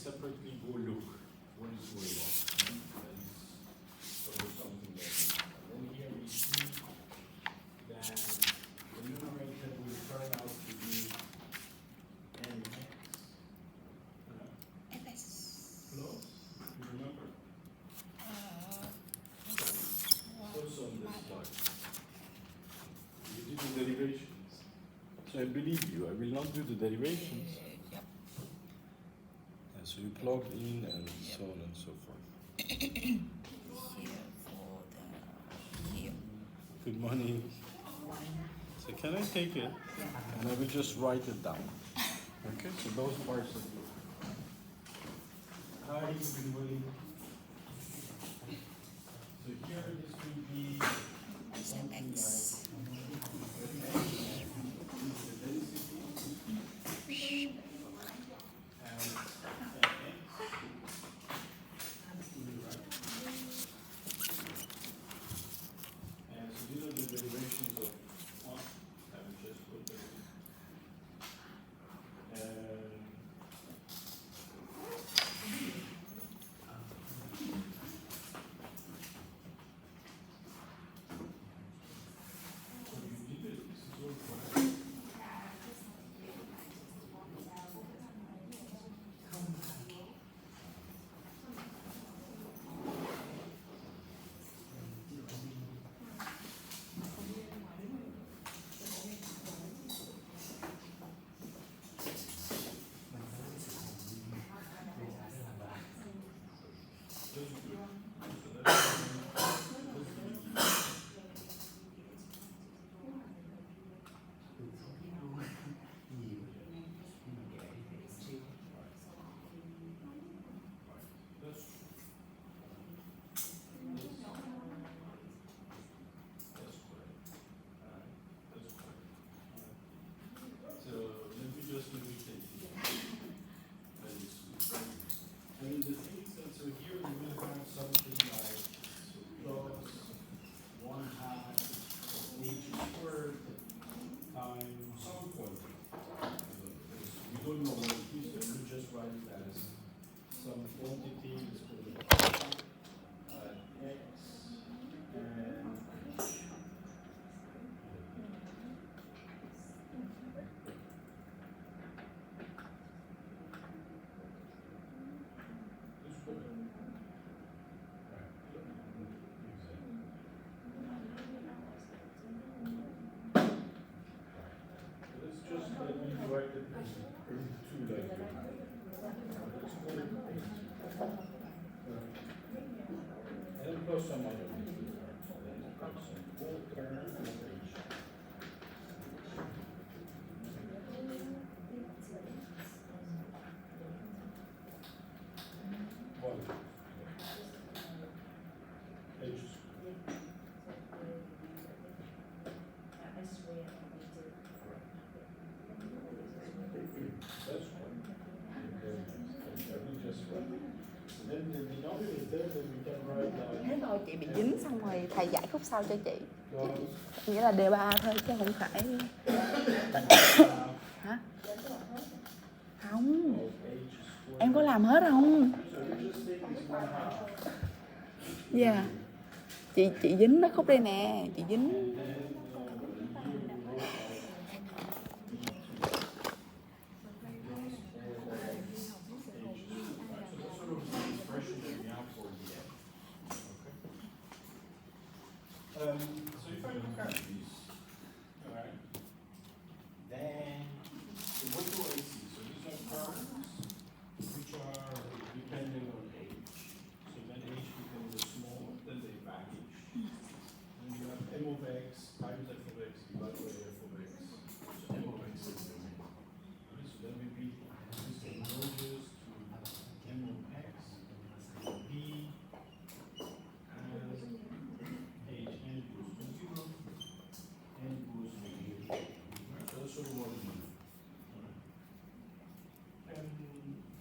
separately go look what is going on. That is something that. And then here we see that the numerator will turn out to be nx. fx. Close. You remember? Also on this slide. You did the derivations. So I believe you. I will not do the derivations. Yep. And so you plug in and so on and so forth. Here for the here. Good morning. So can I take it? And I will just write it down. Okay, so those parts of you. Hi, good morning. So here this will be something X. some other full term Thế thôi chị bị dính xong rồi thầy giải khúc sau cho chị. Nghĩa là đề 3 thôi chứ không phải. Hả? Không. Em có làm hết không? Dạ. Yeah. Chị dính nó khúc đây nè, chị dính. So if I look at this, all right, then what do I see? So these are terms which are dependent on age. So when age becomes small, then they vanish. And you have m of x times f of x divided by f of x. So m of x is the main. Right? So then we beat this converges to m of x, b,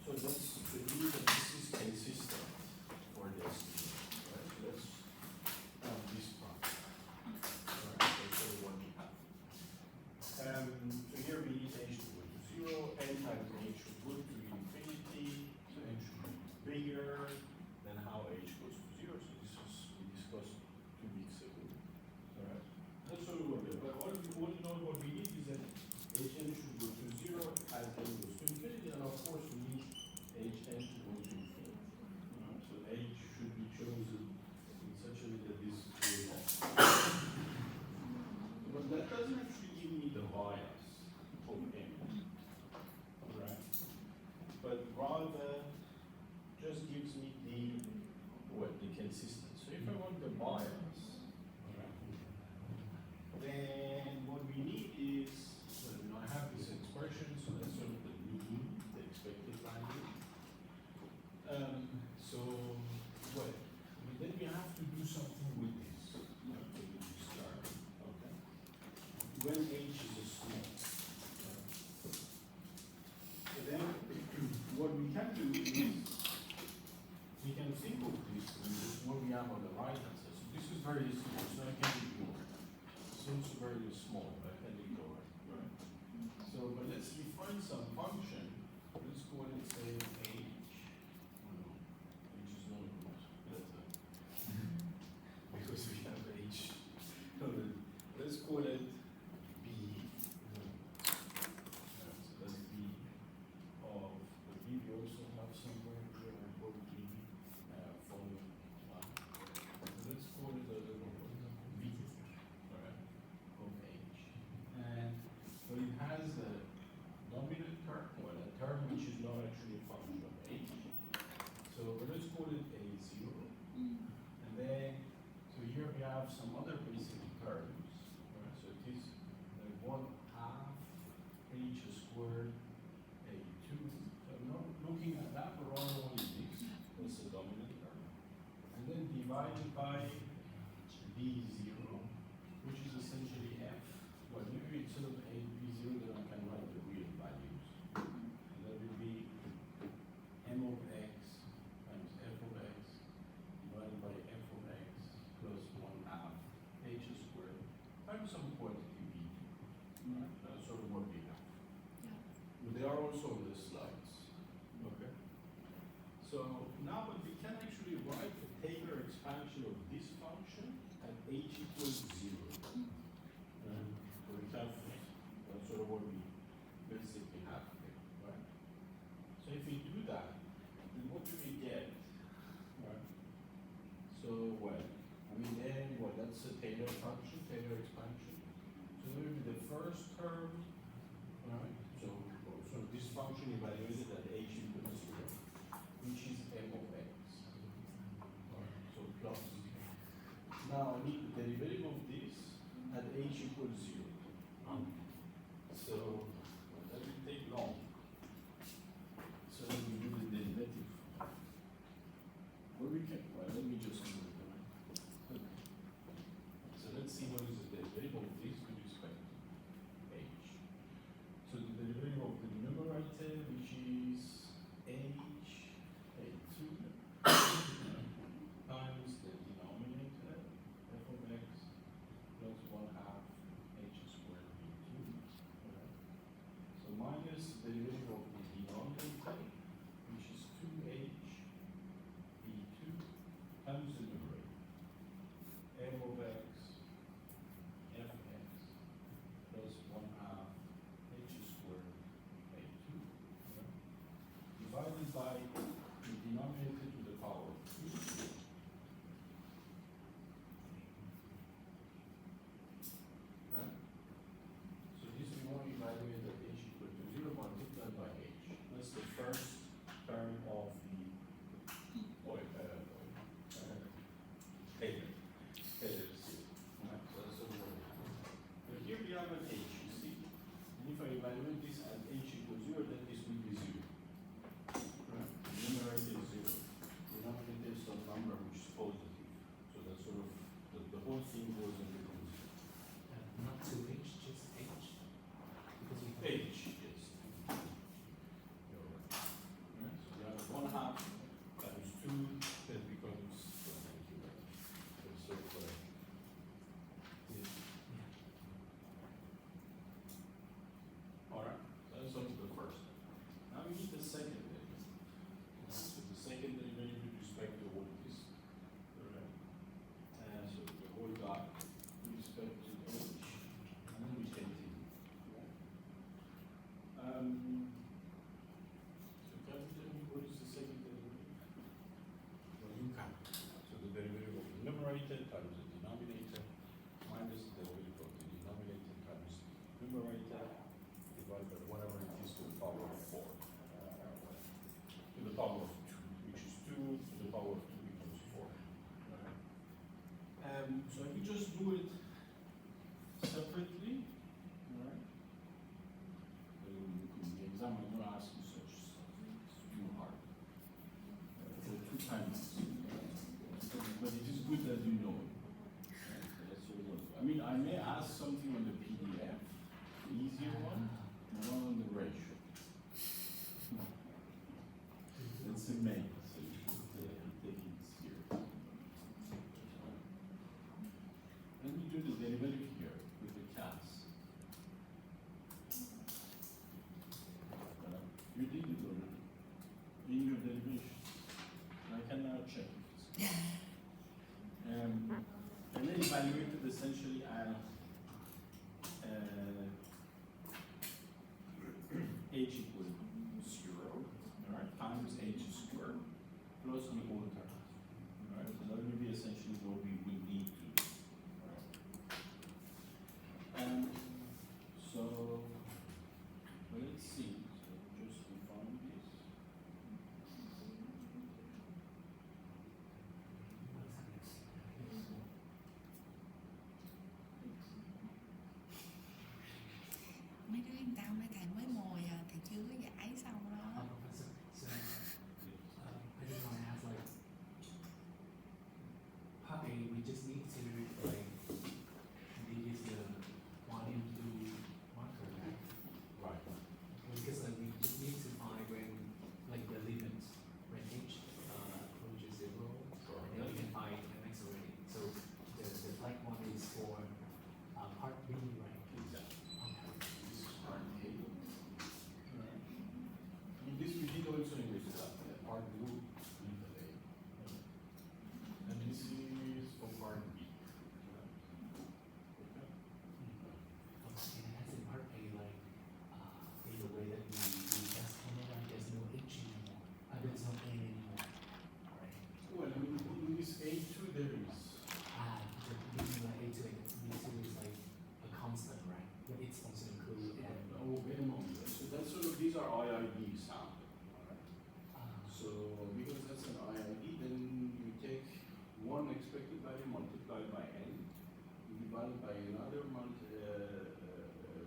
so let's believe that this is consistent for this. Right? So let's this part. Alright, that's what we have. hn should go to 0 as n goes to infinity, and of course we need hn to go to infinity. So h should be chosen in such a way that this will not. But that doesn't actually give me the bias of n, right? But rather just gives me the consistency. So if I want the bias, then what we need is, I have this expression, so that's sort of the mean, the expected value. But then we have to do something with this, with this term, okay? When h is a small. So then, what we can do is, we can think of this, what we have on the right hand side. So this is very small, so I can ignore it. Seems very small, I can ignore it, right? So, but let's define some function. Let's call it, say, h. Which is not good. Because we have h. Let's call it b. So that's b of the b. We also have somewhere here called b from let's call it a little v. Of h. And so it has a dominant term, well, a term which is not actually a function of h. So let's call it a0. And then, so here we have some other basic terms. Right? So it is 1/2 h squared a2. So I'm not looking at that, but rather only this. That's the dominant term. And then divided by b0, which is essentially f. Well, maybe instead of a b0, then I can write the real values. And that will be m of x times f of x divided by f of x plus 1/2 h squared times some quantity b. Right? That's sort of what we have. But they are also on the slides. Okay. So now, but we can actually write the Taylor expansion of this function at h equals 0. So we have that's sort of what we basically have here, right? So if we do that, then what do we get? Right? So that's a Taylor function, Taylor expansion. So that will be the first term, right? So this function evaluated at h equals 0, which is m of x. Right? So plus. Now I need the derivative of this at h equals 0. So that will take long. So we do the derivative. Well, let me just do it. Okay. So let's see what is the derivative of this with respect to h. So the derivative of the numerator, which is h a2 times the denominator f of x plus 1/2 h squared b2. Right? So multiplied by whatever it is to the power of 4. To the power of 2, which is 2 to the power of 2 equals 4. So if you just do it separately, alright? In the exam, I'm going to ask you such stuff. It's too hard. So 2 times. But it is good that you know it. That's all. I mean, I may ask something on the PDF, the easier one, and one on the ratio. That's the main, so you should take it serious. Let me do the derivative here with the CAS. You did it already in your derivation. I can now check if it's and then evaluate it essentially at h equals 0, alright, times h squared plus the whole term. Alright, so that will be essentially what we would need to do. Right? So let's see. So just define this. Mấy đứa em tao mấy thầy mới mồi à, thầy chưa có giải xong đó. So, I just want to ask, like, part A, we just need to, like, use the volume to marker, right? Right. Because, like, we just need to find when, like, the limit, when h approaches 0, Sure. and then we can find an x already. So, the black one is for part B, right? Exactly. Okay. This is part A. Alright. I mean, this we did also in this part blue in the A. And this is for part B. Okay. And it has in part A, like, in the way that we just right? There's no h anymore. There's no n anymore, right? Well, I mean, in this A2 there is. The meaning like A2 and B2 is like a constant, right? But it's also include n. Oh, wait a moment. So that's sort of, these are IID sound. Alright. So because that's an IID, then you take one expected value multiplied by n, divided by another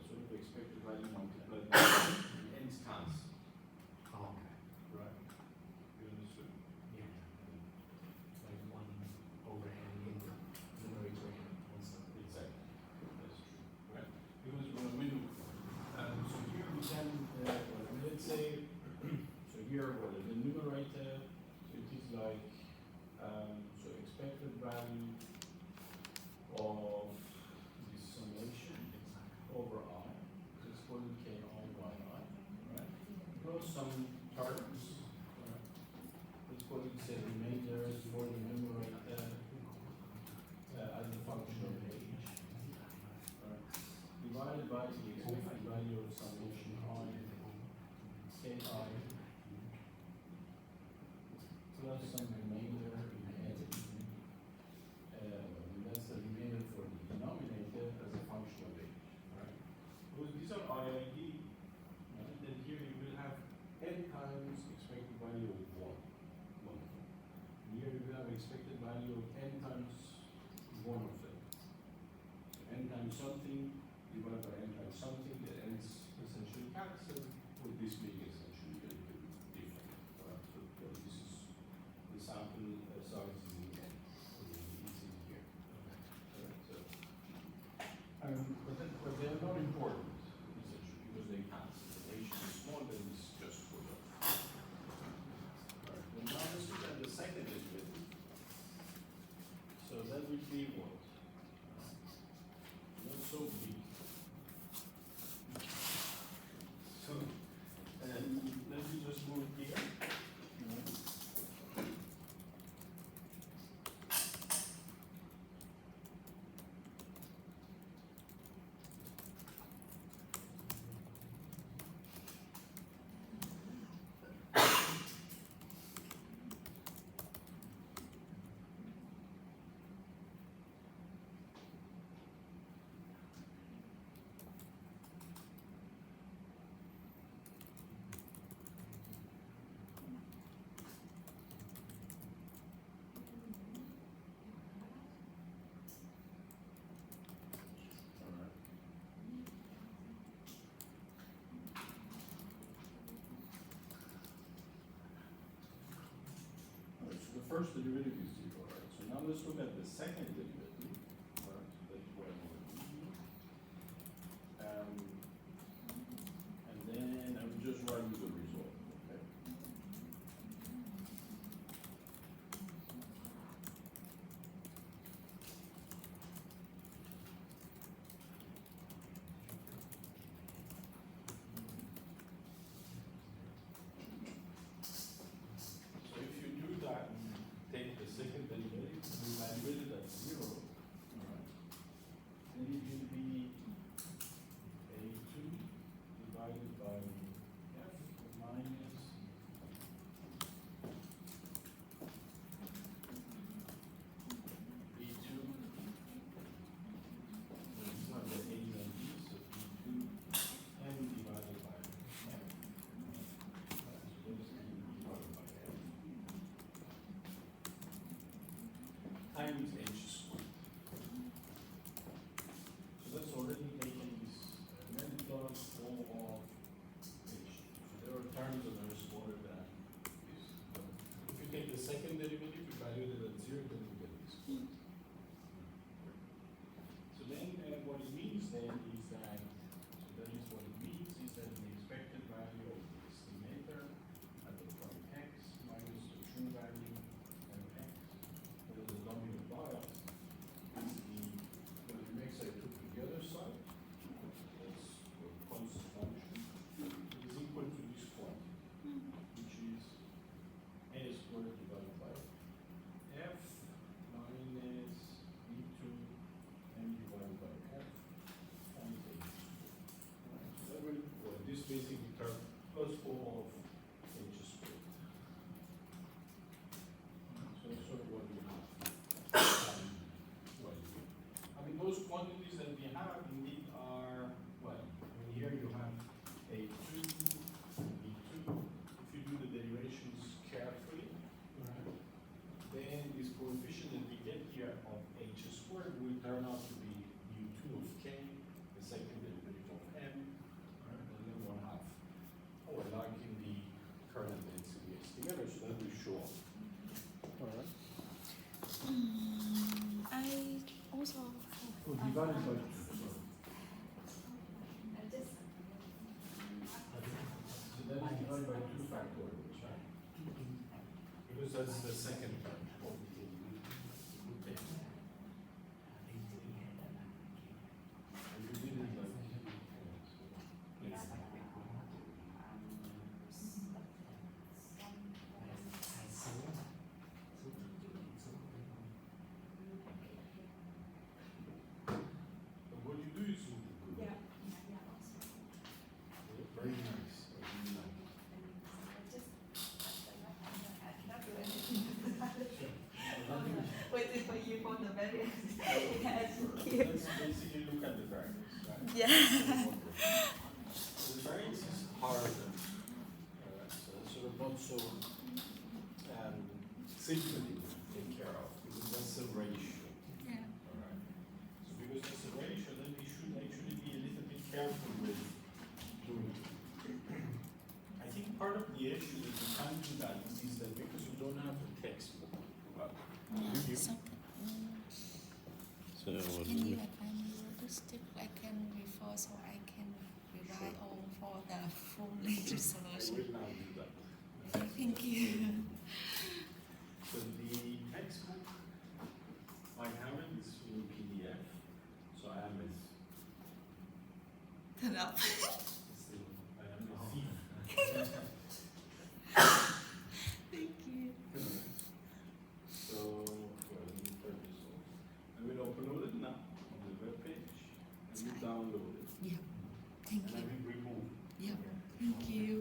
sort of expected value multiplied by n's constant. Oh, okay. Right. You understood? Yeah. Like 1 over n in the numerator and also. Exactly. That's true. Right. Because when we do, so here we can, let's say, so here, well, the numerator, so it is like, so expected value of the summation over I, so it's called Ki by I, right? Plus some terms, right? Let's call it, say, remainders for the numerator as a function of age, right? Divided by the expected value of summation I, Ki, plus some remainder in n. That's the remainder for the denominator as a function of age, right? Because these are IID, right? Then here you will have n times expected value of 1. Wonderful. Here you will have expected value of n times 1 of them. So n times something divided by n times something, the n's essentially cancel, with this being essentially a little bit different. Right? So this is the sample size is in n. It's in here. Alright, so, but they are not important, essentially, because they cancel. The ratio is small, then it's just for them. Alright, well now let's look at the second derivative. So that would be what? Not so big. So, let me just move here. first derivative is 0, right? So now let's look at the second derivative, right? So that's what I want to do here. And then I will just write you the result, okay? So if you do that, take the second derivative, and evaluate it at 0, alright? Then it will be a2 divided by f minus b2. Well, it's not the a and b, so b2 m divided by f. So this is divided by f times h squared. So that's already taken this method form of h. So there are terms that are smaller than this. But if you take the second derivative, you evaluate it at 0, then you get this. So then what it means then is that, the expected value of the estimator at the point x minus the true value of x, that is the nominal bias, is the mix I took to the other side, that's the constant function, is equal to this quantity, which is a squared divided by f minus b2 m divided by f times h. Right, so that will, well, this basically term plus 4 of h squared. So that's sort of what we have. Well, I mean, those quantities that we have indeed are, well, I mean, here you have a2, b2. If you do the derivations carefully, right, then this coefficient that we get here of h squared will turn out to be u2 of k, the second derivative of m, right, and then 1/2. Oh, and like in the kernel density estimator, so that will show up. All right. I also So divided by 2, sorry. So that is divided by 2 factorials, right? Because that's the second term of the okay. And you did it like yes. But what you do is you very nice. Very nice. waiting for you for the very end. Let's basically look at the variance, right? Yeah. So the variance is hard, so it's sort of not so simple to take care of because that's a ratio. Yeah. Alright. So because it's a ratio, then we should actually be a little bit careful with doing it. I think part of the issue that you can't do that is that because you don't have the textbook. Well, you- So, So can you advise me this tip I can refer so I can rely on for the full lecture I solution? will now do that. Thank you. So the textbook, I have it, it's in PDF, so I am it. Turn up. Still, I am a thief. Thank you. So, well, let me turn this off. I will upload it now on the web page, and you download it, Yeah. Thank and I you. will remove. Yeah. Thank you.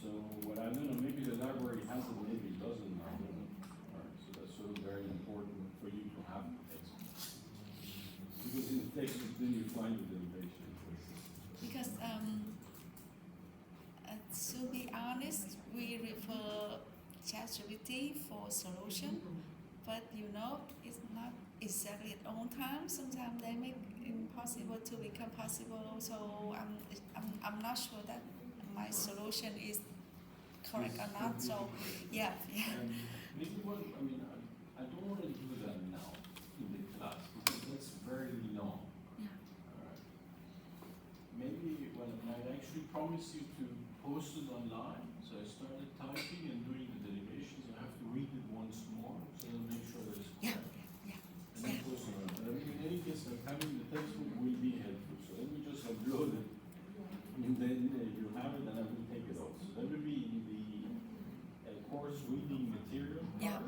So what I don't know, maybe the library has it, maybe it doesn't, I don't know. Alright, so that's sort of very important for you to have the textbook. Because in the textbook, then you find the derivation. Because to be honest, we refer ChatGPT for solution, but you know, it's not exactly at all times. Sometimes they make impossible to become possible. So I'm not sure that my solution is correct or not. So yeah, yeah. Maybe what, I mean, I don't want to do that now in the class because that's very long. Yeah. Alright. Maybe when I actually promise you to post it online, so I started typing and doing the derivations, I have to read it once more, so I'll make sure that it's Yeah, correct. yeah, And then post it on. But I mean, in any case, like having the textbook will be helpful, so let me just upload it, and then you have it, and I will take it off. So that will be in the course reading material. yeah.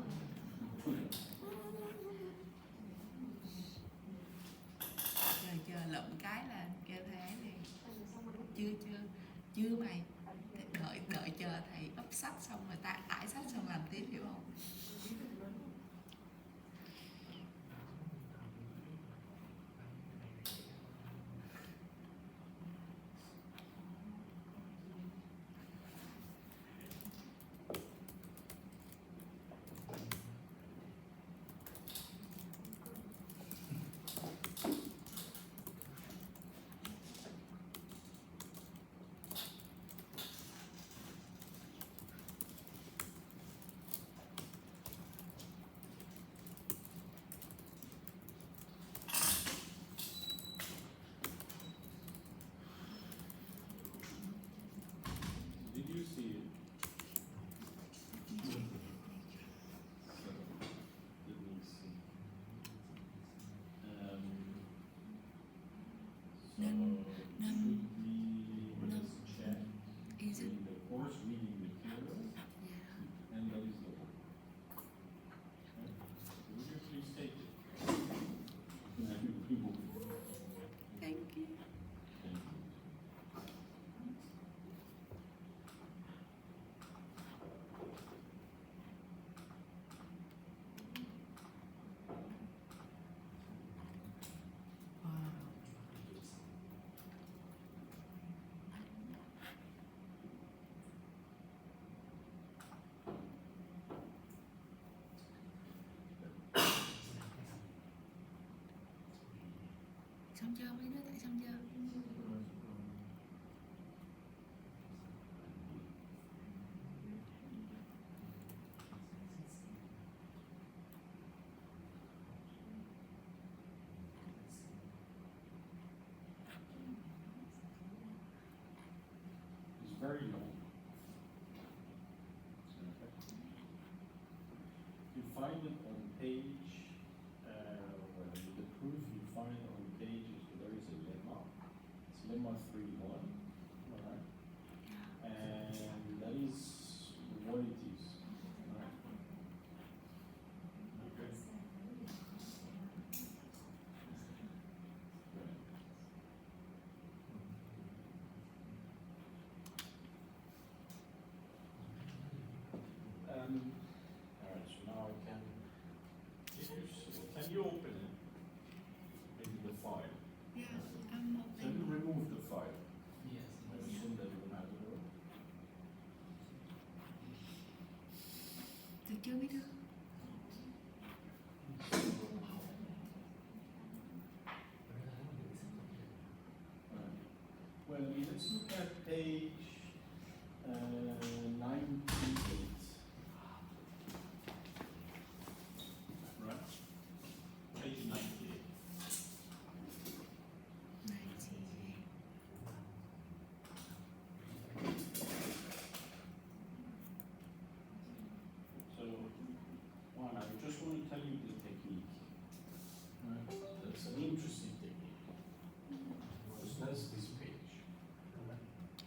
Giờ chờ lộn cái là kêu thầy ấy liền. Chưa mày, đợi chờ thầy up sách xong rồi ta tải sách xong làm tiếp, hiểu không? Did you see it? So, let me see. So, should we just check Is it? in the course reading material, Yeah. and that is the book. Okay? Would you please take it? And I will remove it. Thank you. Thank you. Xong chưa mấy đứa, tại xong chưa? It's very long. You find it on page, the proof you find on page is there is a lemma. It's lemma 3.1, alright? And that is what it is. Alright? Okay. Alright, so now I can, can you open it? Maybe the file. Yeah, I'm Can you open. remove the file? Yes. I assume that you don't have it. Được chưa mấy đứa? Well, let's look at page 98. Right? Page 98. 98. So, one, I just want to tell you the technique. Right? That's an interesting technique. So that's this page.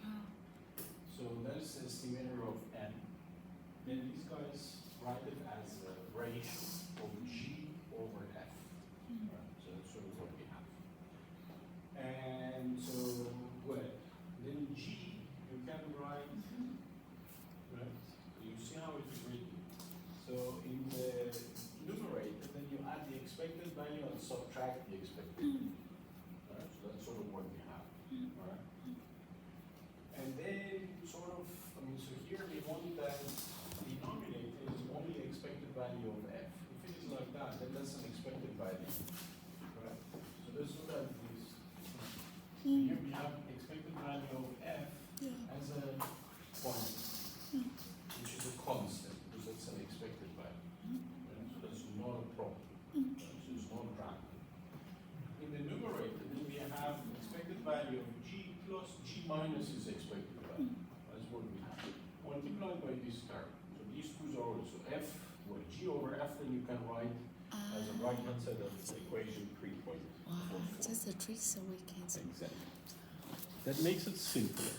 Oh, So that's the estimator of n. Then these guys write it as a ratio of g over f. Right? So that's sort of what we have. And so, well, then g you can write, right? You see how it is written. So in the numerator, then you add the expected value and subtract the expected value. Right? So that's sort of what we have. Right? And then sort of, I mean, so here we want that denominator is only the expected value of f. If it is that's an expected value. Right? So let's look at this. So here we have expected value of f as a point, which is a constant, because that's an expected value. Right? So that's not a problem. Right? So it's not random. In the numerator, then we have expected value of g plus g minus is expected value. That's what we have. Multiplied by this term. So these two are also f, well, g over f, then you can write as a right hand side of the equation 3.44. Wow, just a trick so we can. Exactly. That makes it simpler.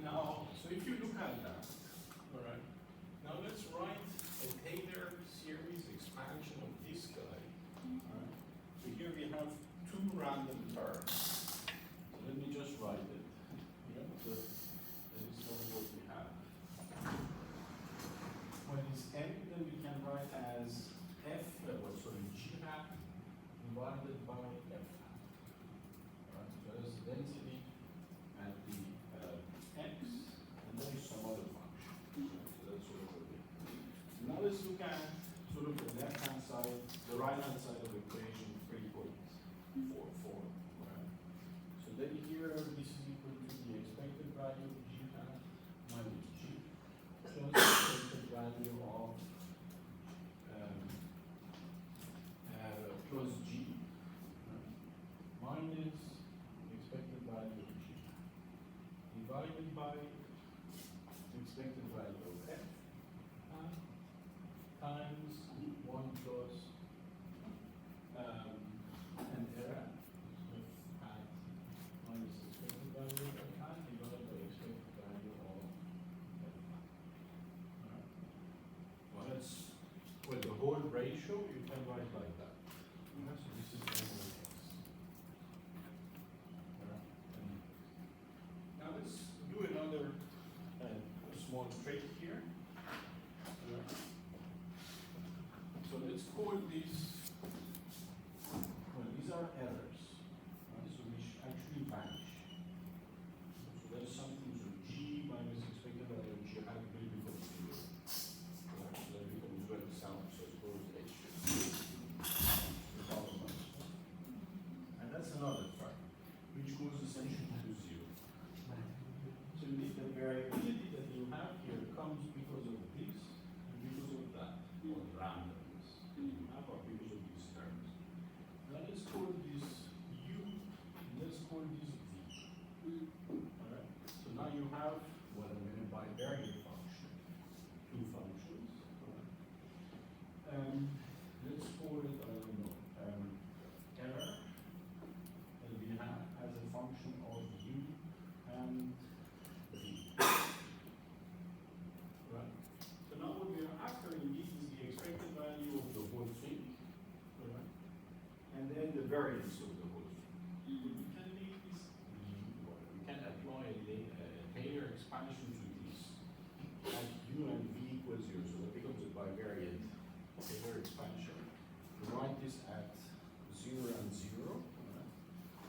Now, so if you look at that, all right, now let's write a Taylor series expansion of this guy. All right. So here we have two random terms. So let me just write it. Yeah, so that is not what we have. When it's n, then we can write as f, g hat divided by f hat. Right, so that's the density at the x, and then some other function. Right, so that's sort of what we have. Now let's look at sort of the left-hand side, the right-hand side of the equation 3.44. Right? So then here this is equal to the expected value of g hat minus g plus the expected value of plus g minus expected value of g divided by the expected value of f times 1 plus an error of hat minus expected value of f hat divided by expected value of f hat. Alright. Well, that's the whole ratio you can write like that. Alright, so this is n over x. Alright. Now let's do another small trick here. Alright. So let's call this, well, these are errors, right? So which actually vanish. So there's something, so g minus expected value of g hat will become 0. Right? So that becomes well sound, so suppose h and that's another term, which goes essentially to 0. So the variability that you have here comes because of this and because of that, or randomness that you have, or because of these terms. Now let's call this u, and let's call this v. Alright? So now you have what I'm going to bivariate function, two functions. Alright? Let's call it, I don't know, error that we have as a function of u and v. Right? So now what we are after indeed is the expected value of the whole thing, right? And then the variance of the whole thing. We can make this, we can apply a Taylor expansion to this at u and v equals 0, so that becomes a bivariate Taylor expansion. We write this at 0 and 0, right?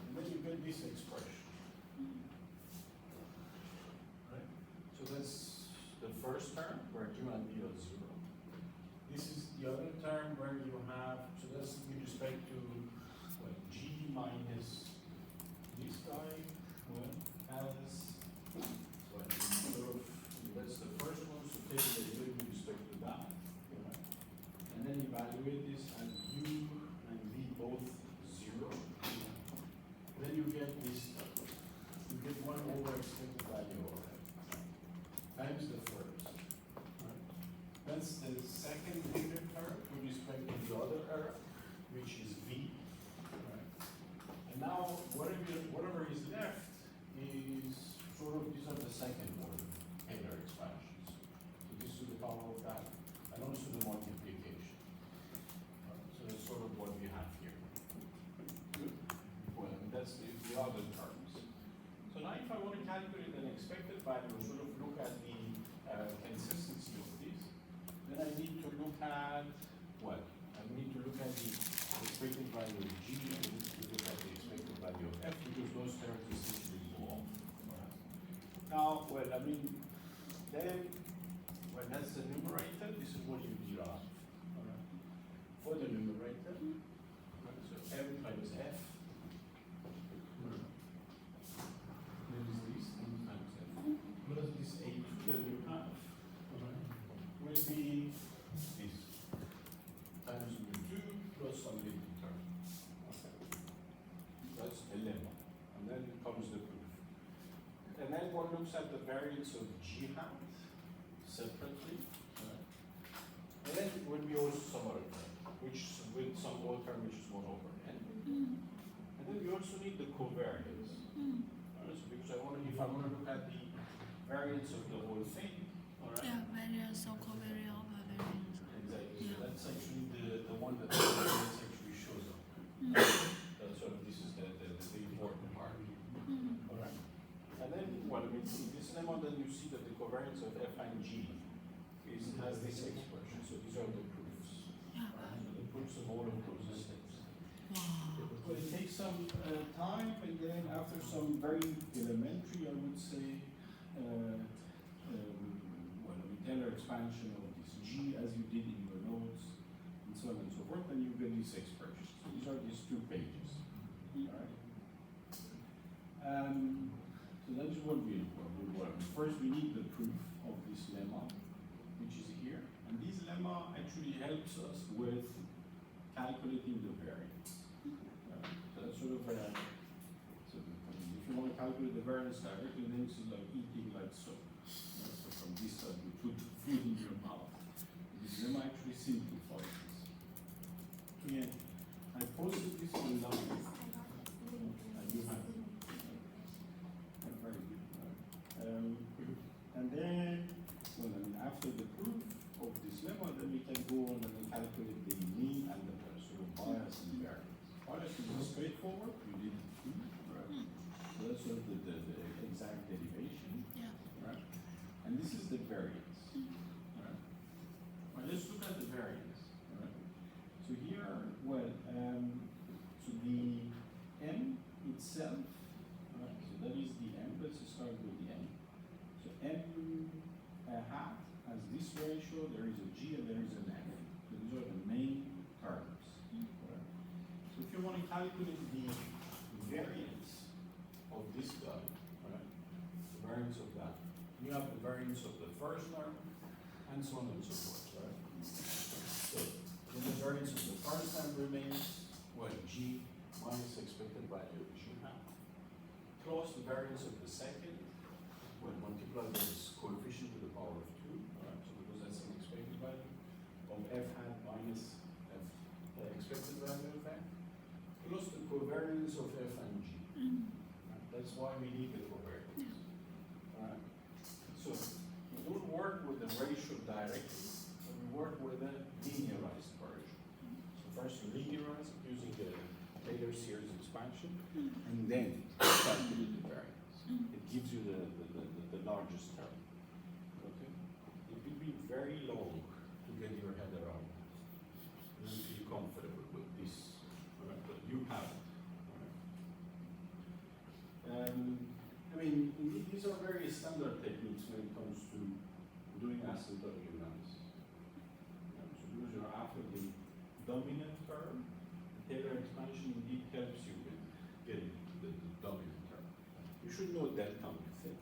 And then you get this expression. Right? So that's the first term where u and v are 0. This is the other term where you have, so that's with respect to g minus this guy as, sort of, that's the first one, so take the derivative with respect to that. Right? And then evaluate this at u and v both 0. Then you get this term. You get 1 over expected value of f times the first. Right? That's the second Taylor term with respect to the other error, which is v. Right? And now whatever is left is sort of, these are the second order Taylor expansions. So this to the power of that, and also the multiplication. Right? So that's sort of what we have here. Good. Well, and that's the other terms. So now if I want to calculate an expected value, sort of look at the consistency of this, then I need to look at what? I need to look at the expected value of g, I need to look at the expected value of f, because those terms essentially go off. Right? Now, then, when that's the numerator, this is what you derive. for the numerator. Right, so m times f. There is this m times f. Plus this a2 that you have will be this times mu2 plus some little term. Okay. That's a lemma. And then comes the proof. And then one looks at the variance of g hat separately. Right? And then it would be also some other term, which with some other term which is 1 over n. And then we also need the covariance. Alright, so because if I want to look at the variance of the whole thing, alright? Yeah, variance or covariance or variance. Exactly. Yeah. So that's actually the one that the variance actually shows up. So this is the important part. Alright. And then, well, I mean, in this lemma, then you see that the covariance of f and g has this expression. So these are the proofs. Yeah. Right? So the proofs of all of those steps. Wow. Well, it takes some time, and then after some very elementary, I would say, well, I mean, Taylor expansion of this g as you did in your notes, and so on and so forth, and you get these expressions. So these are these 2 pages. All right. So that is what we want. First, we need the proof of this lemma, which is here, and this lemma actually helps us with calculating the variance. So that's sort of so I mean, if you want to calculate the variance directly, then this is like eating like so. So from this side, you put food in your mouth. This lemma actually simplifies this. Again, I posted this online. I do have it. Very good. And then, well, I mean, after the proof of this lemma, then we can go on and then calculate the mean and the sort of bias and variance. Bias is straightforward. You did it too, right? So that's sort of the exact derivation, Yeah. right? And this is the variance, right? Well, let's look at the variance, right? So here, well, so the m itself, right? So that is the m. Let's start with the m. So m hat has this ratio. There is a g and there is an f. So these are the main terms. Right? So if you want to calculate the variance of this guy, right? The variance of that, you have the variance of the first term, and so on and so forth, right? So then the variance of the first term remains, well, g minus expected value of g hat, plus the variance of the second, when multiplied by this coefficient to the power of 2, right? So because that's an expected value of f hat minus f expected value of f, plus the covariance of f and g. Right? That's why we need the covariance. Right? So we don't work with the ratio directly, but we work with a linearized version. So first you linearize it using the Taylor series expansion, and then calculate the variance. It gives you the largest term. Okay? It will be very long to get your head around. You don't feel comfortable with this, right? But you have it. Right? I mean, these are very standard techniques when it comes to doing asymptotic analysis. So those are after the dominant term. The Taylor expansion indeed helps you with getting the dominant term. You should know delta method.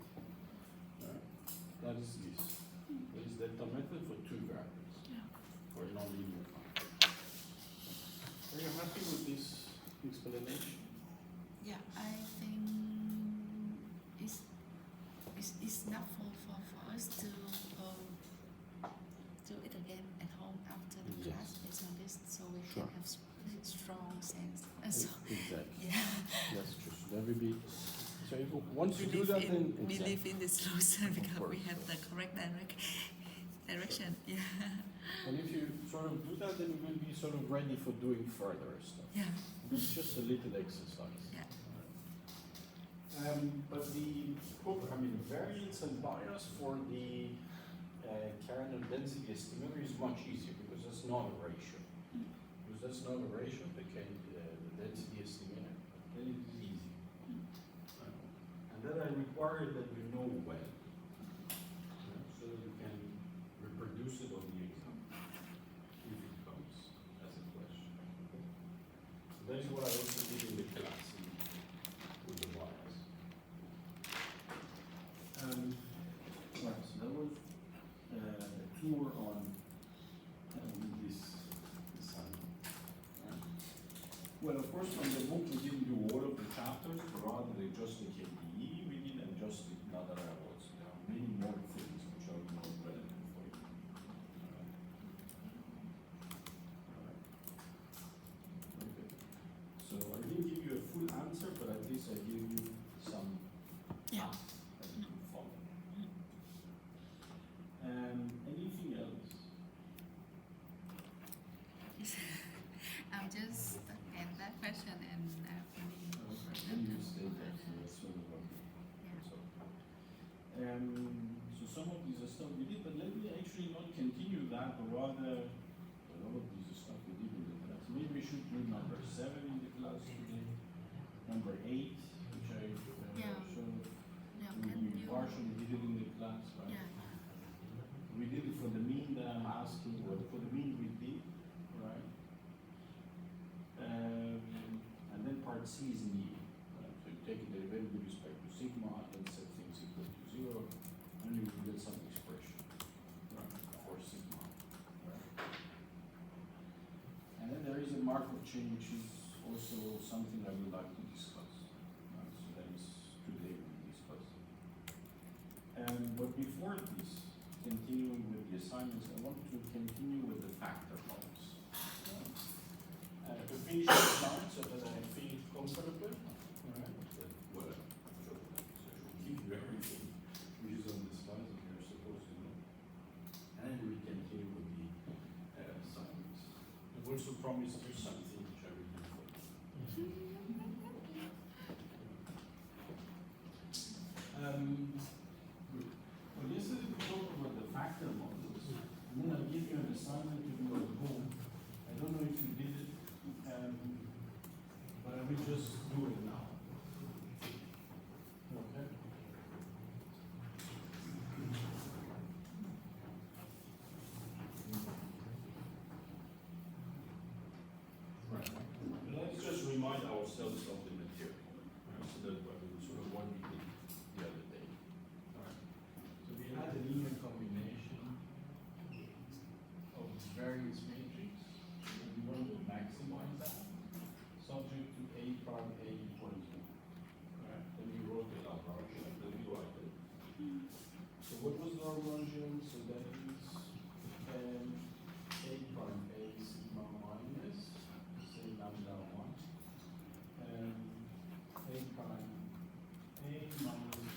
Right? That is this. That is delta method for 2 variables. Yeah. For a nonlinear function. Are you happy with this explanation? Yeah, I think it's enough for us to do it again at home after the Yes. class based on this, so we Sure. can have strong sense. And so, Exactly. yeah, That's true. So that will be. So if, once you do we that, live then in, we exactly. live in this solution because we course. have the correct direction. Yeah, And if you sort of do that, then you will be sort of ready for doing further stuff. yeah, It's just a little exercise. yeah. But the variance and bias for the Carnot density estimator is much easier because that's not a ratio. Because that's not a ratio, the density estimator, then it is easy. And that I require that you know well, so that you can reproduce it on the exam if it comes, as it were. is what I also did in the class with the wires. Right, so that was a tour on this assignment. Right. Well, of course, on the book we didn't do all of the chapters, but rather just the KPE we did and just the other levels. There are many more things which are more relevant for you. Alright. Okay. So I didn't give you a full answer, but at least I gave you some Yeah. path that you could follow. Anything else? I'm just at that question and When you stay there, so that's sort of what so. So some of these stuff we did, but let me actually not continue that, but rather all of these stuff we did in the class. Maybe we should do number 7 in the class today, number 8, which I Yeah. showed. yeah, We can you partially did it in the class, right? yeah. We did it for the mean that I'm asking, or for the mean we did, right? And then part C is mean. So you take the derivative with respect to sigma, and set things equal to 0, and you will get some expression, right, for sigma, right? And then there is a Markov chain, which is also something I would like to discuss. Right? So that is today we discuss. But before this, continuing with the assignments, I want to continue with the factor models. To finish the slide so that I feel comfortable. Alright. Well, so I should give you everything which is on the slides that you're supposed to know. And then we continue with the assignments. I've also promised you something which I will do for you. Good. Well, yesterday we talked about the factor models, and then I'll give you an assignment to do at home. I don't know if you did it, but I will just do it now. Okay? Right. And let's just remind ourselves of the material, right? So that sort of what we did the other day. Alright. So we had a linear combination of various matrix, and we want to maximize that, subject to A prime A equals 1. Right? Then we wrote the Lagrangian, then we write it. So what was Lagrangian? So that is A prime A sigma minus, say lambda 1, and A prime A minus,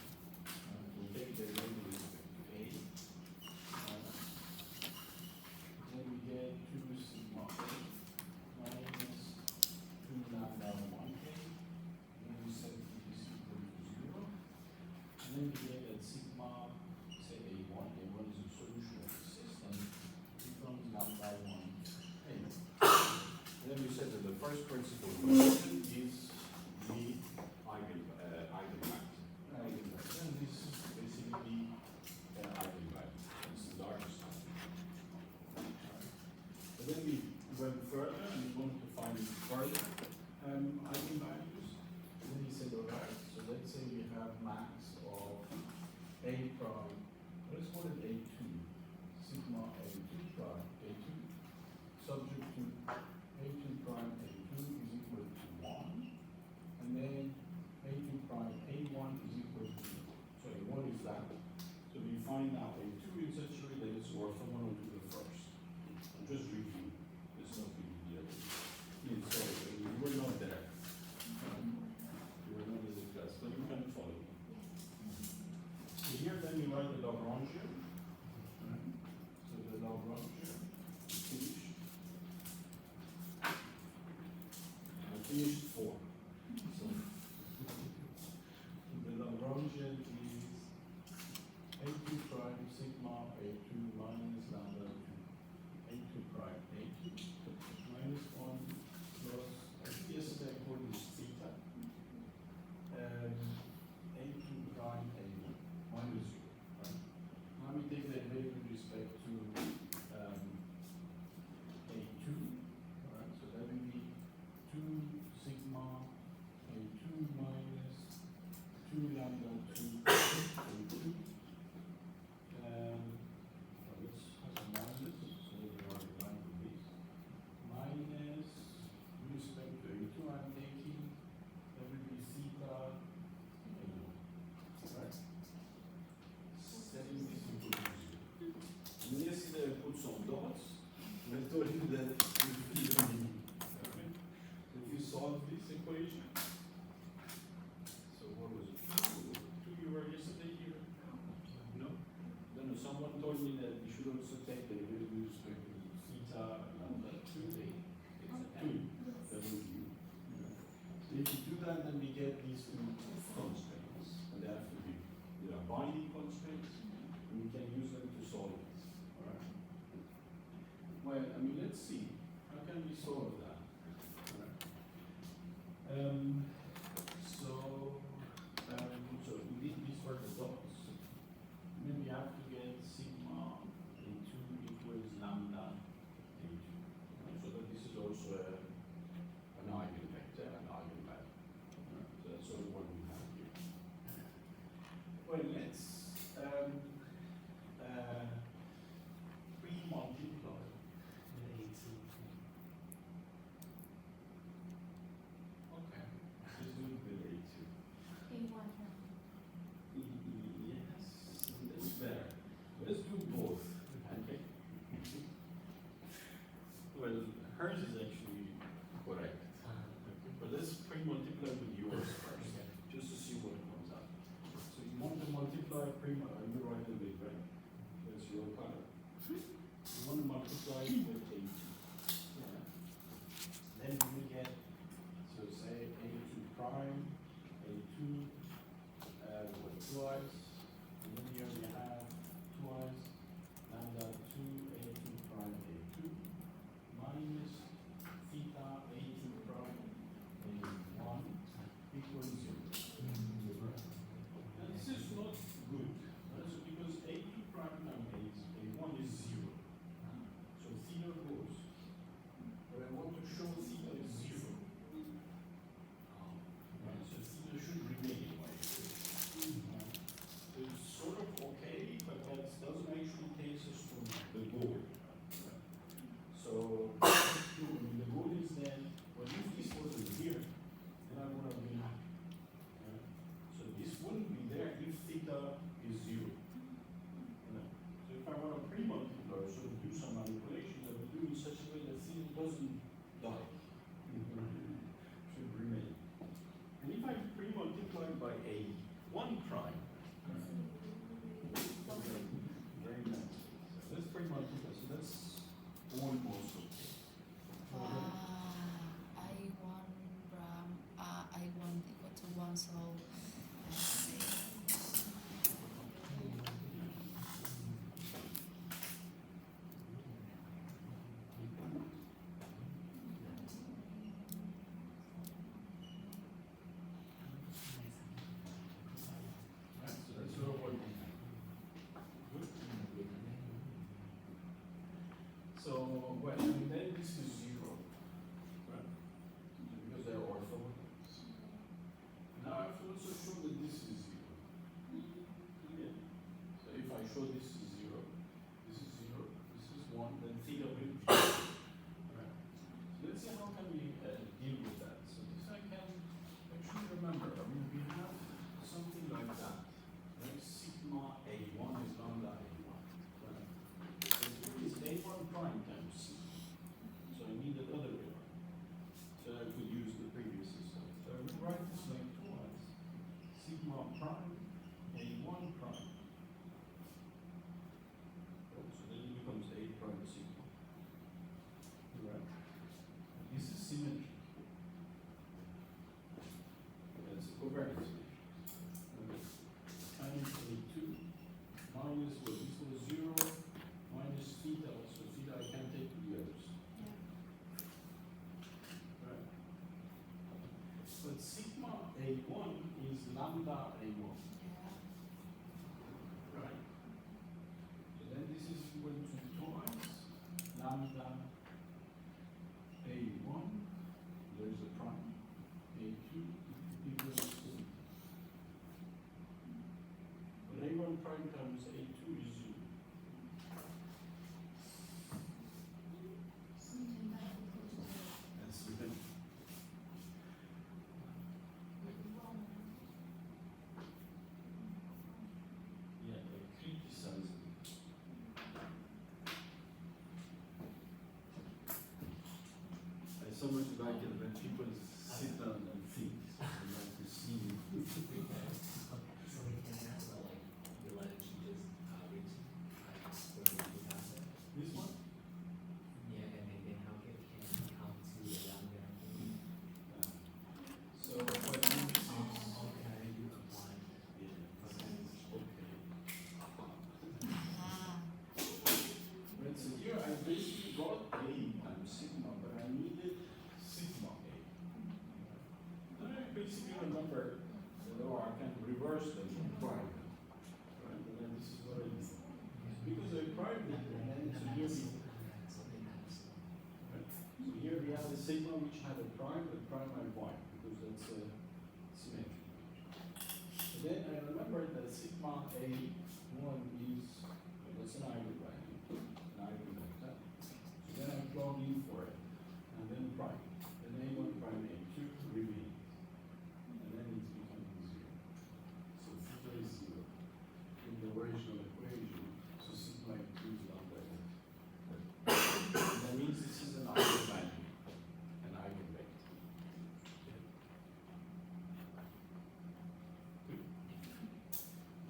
we'll take the derivative with respect to A. Then we get 2 sigma A minus 2 lambda 1K, then we set this equal to 0, and then we get that sigma, say A1 is a solution of the system, becomes lambda 1A. Then we said that the first principal condition is the eigenvalue. And this is basically Eigenvalue. It's the largest one. but then we went further and we wanted to find further eigenvalues. And then he said, all right, so let's say we have max of A prime, let's call it A2, sigma A2 prime A2, subject to A2 prime A2 is equal to 1, and then A2 prime A1 is equal to 0. So A1 is that. So we find now A2 is actually that it's orthogonal to the first. I'm just review. There's nothing here. So you were not there. You were not in the class, but you can follow. So here then we write the Lagrangian. So the Lagrangian is finished. I finished 4. So the Lagrangian is A2 prime sigma A2 minus lambda 2. A2 prime A2 minus 1 plus, I think yesterday I called this theta. A2 prime A1 minus 0. Right? Now we take the derivative with respect to A2. Alright, so that will be 2 told you that you don't need. Okay? So if you solve this equation, so what was it? Two you were yesterday here? No? No, no, someone told me that you should also take the derivative with respect to theta and all that. Two. That was you. So if you do that, then we get these two constraints. And they have to be, they are binding constraints, and we can use them to solve it. Alright? Well, I mean, let's see. How can we solve that? Alright. So these were the dots. And then we have to get sigma A2 equals lambda A2. So that this is also an eigenvector, an eigenvalue. So that's sort of what we have here. Well, let's pre-multiply The A2. Okay, let's do it with A2. Yes, that's better. Let's do both. Okay. Well, hers is actually correct. But let's pre-multiply with yours first, just to see what comes out. So you want to multiply you write the big, right? That's your color. You want to multiply with A2. Yeah. Then you will get, so say A2 prime, A2, twice, and then here we have twice, lambda 2, A2 prime, A2, minus theta A2 prime, A1 equals 0. And this is not good, so because A2 prime times A1 is 0. So theta goes. But I want to show theta is 0. Right, so theta should remain like this. It's sort of okay, but that doesn't actually take us to the goal. So the goal is then, well, if this wasn't here, then I would have been happy. So this wouldn't be there if theta is 0. So if I want to pre-multiply, or sort of do some manipulations, I would do it in such a way that theta doesn't die. Should remain. And if I pre-multiply by A1 prime, very nice. So let's pre-multiply. So that's almost okay. I1 equal to 1, so let's see. Right? So that's sort of what we have. Good. So, well, and then this is 0. Right? Because they're orthogonals. Now I have to also show that this is 0. Yeah. So if I show this is 0, this is 0, this is 1, then theta will be 0. Right? So let's see how can we deal with that. So this I can actually remember. I mean, we have something like that. Right? Sigma A1 is lambda A1. Right? It's A1 prime times C. So I need the other way around. So I could use the previous system. So I will write this like twice. Sigma prime A1 prime. Oh, so then it becomes A prime sigma. Right? This is symmetry. That's a covariance. Times A2 minus, well, this was 0 minus theta, so theta I can take to the others. Right? But sigma A1 is lambda A1. Right? So then this is equal to twice lambda A1, there's a prime, A2 equals 2. But A1 prime times A2 is 0. That's the yeah, I criticize it. so much like it when people sit down and think. I like to see. Okay, so we can ask about like the letter you just read, like where we have it. This one? Yeah, and then how can come to the down there? So what you see is Okay, you apply. Right, so here I basically got A times sigma, but I needed sigma A. Then I basically remember that, oh, I can reverse them in private. Right, and then this is what I did. Because I private, and then so here we, right? So here we have the sigma which had a prime and y, because that's symmetric. So then I remember that sigma A1 is, well, that's an eigenvalue, an eigenvector. So then I plug in for it, and then prime. Then A1 prime A2 remains. And then it's becoming zero. So theta is zero. In the original equation, so sigma A2 is lambda A. That means this is an eigenvalue, an eigenvector.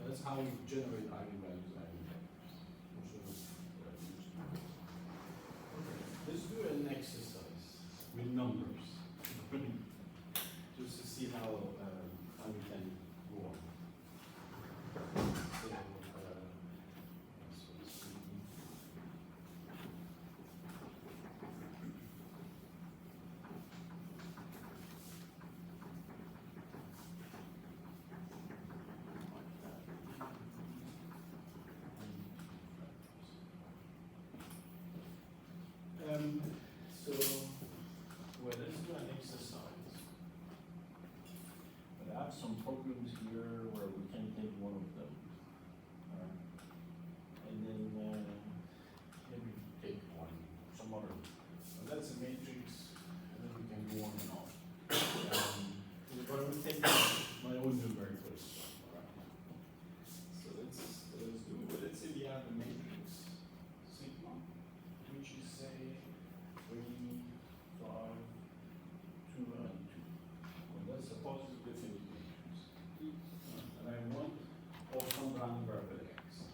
That's how you generate eigenvalues and eigenvectors. Let's do an exercise with numbers, just to see how we can go on. So, let's see. So, well, let's do an exercise. But I have some problems here where we can take one of them. And then maybe take one, some other. Well, that's a matrix, and then we can go on and on. But I will take my own numerical stuff. Alright. So let's do it. Well, let's say we have a matrix sigma, which is say 3, 5, 2, and 2. Well, that's a positive definite matrix. And I want also round variable x.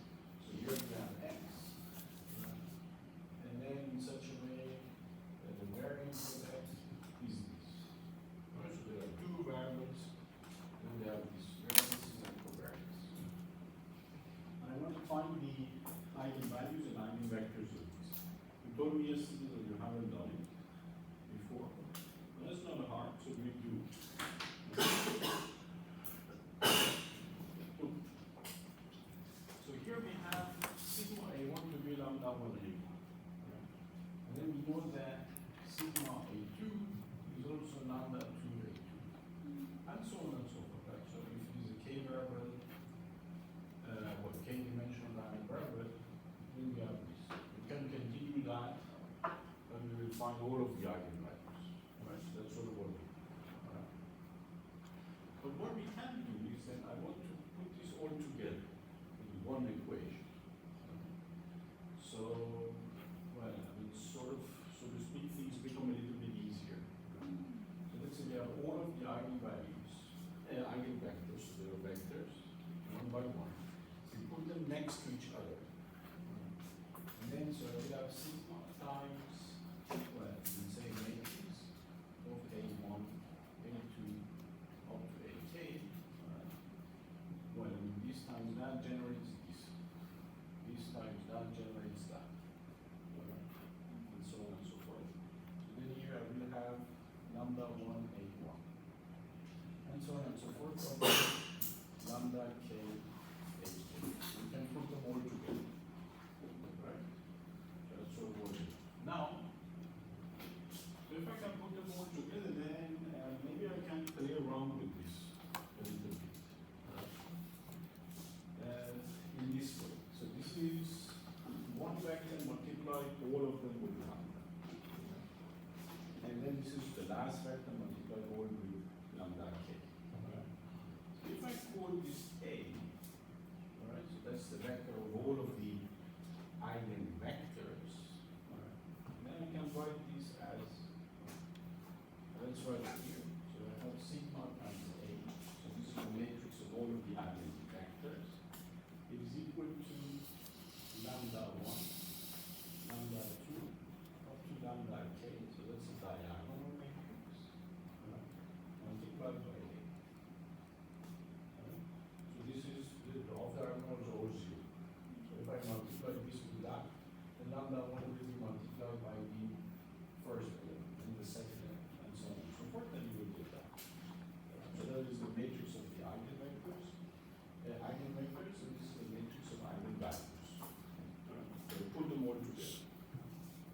So here we have x. And then in such a way that the variance of x is this. Right, so there are two variables, and they have these variances and covariance. And I want to find the eigenvalues and eigenvectors of this. You told me yesterday that you haven't done it before. Well, that's not hard, so we do. So here we have sigma A1 to be lambda 1 A1. And then we know that sigma A2 is also lambda 2 A2. And so on and so forth. Right? So if it is a k variable, k-dimensional variable, then we have this. We can continue that, and we will find all of the eigenvalues. Right? So that's sort of what we do. Right? But what we can do is then I want to put this all together in one equation. So, well, I mean, sort of, so to speak, things become a little bit easier. So let's say we have all of the eigenvalues, eigenvectors, so they are vectors, one by one. We put them next to each other. And then, so we have sigma times, well, we say matrix of A1, A2, up to AK. Well, this times that generates this. This times that generates that. And so on and so forth. So then here I will have lambda 1, A1. And so on and so forth. Lambda K, H. You can put them all together. Right? That's sort of what it is. Now, so if I can put them all together, then maybe I can play around with this a little bit. In this way. So this is one vector multiply all of them with lambda. And then this is the last vector multiply all with lambda k. So if I call this A, alright, so that's the vector of all of the eigenvectors. Alright. And then I can write this as lambda 1 will be multiplied by the first element, and the second element, and so on and so forth, and you will get that. So that is the matrix of the eigenvectors, and this is the matrix of eigenvalues. So we put them all together.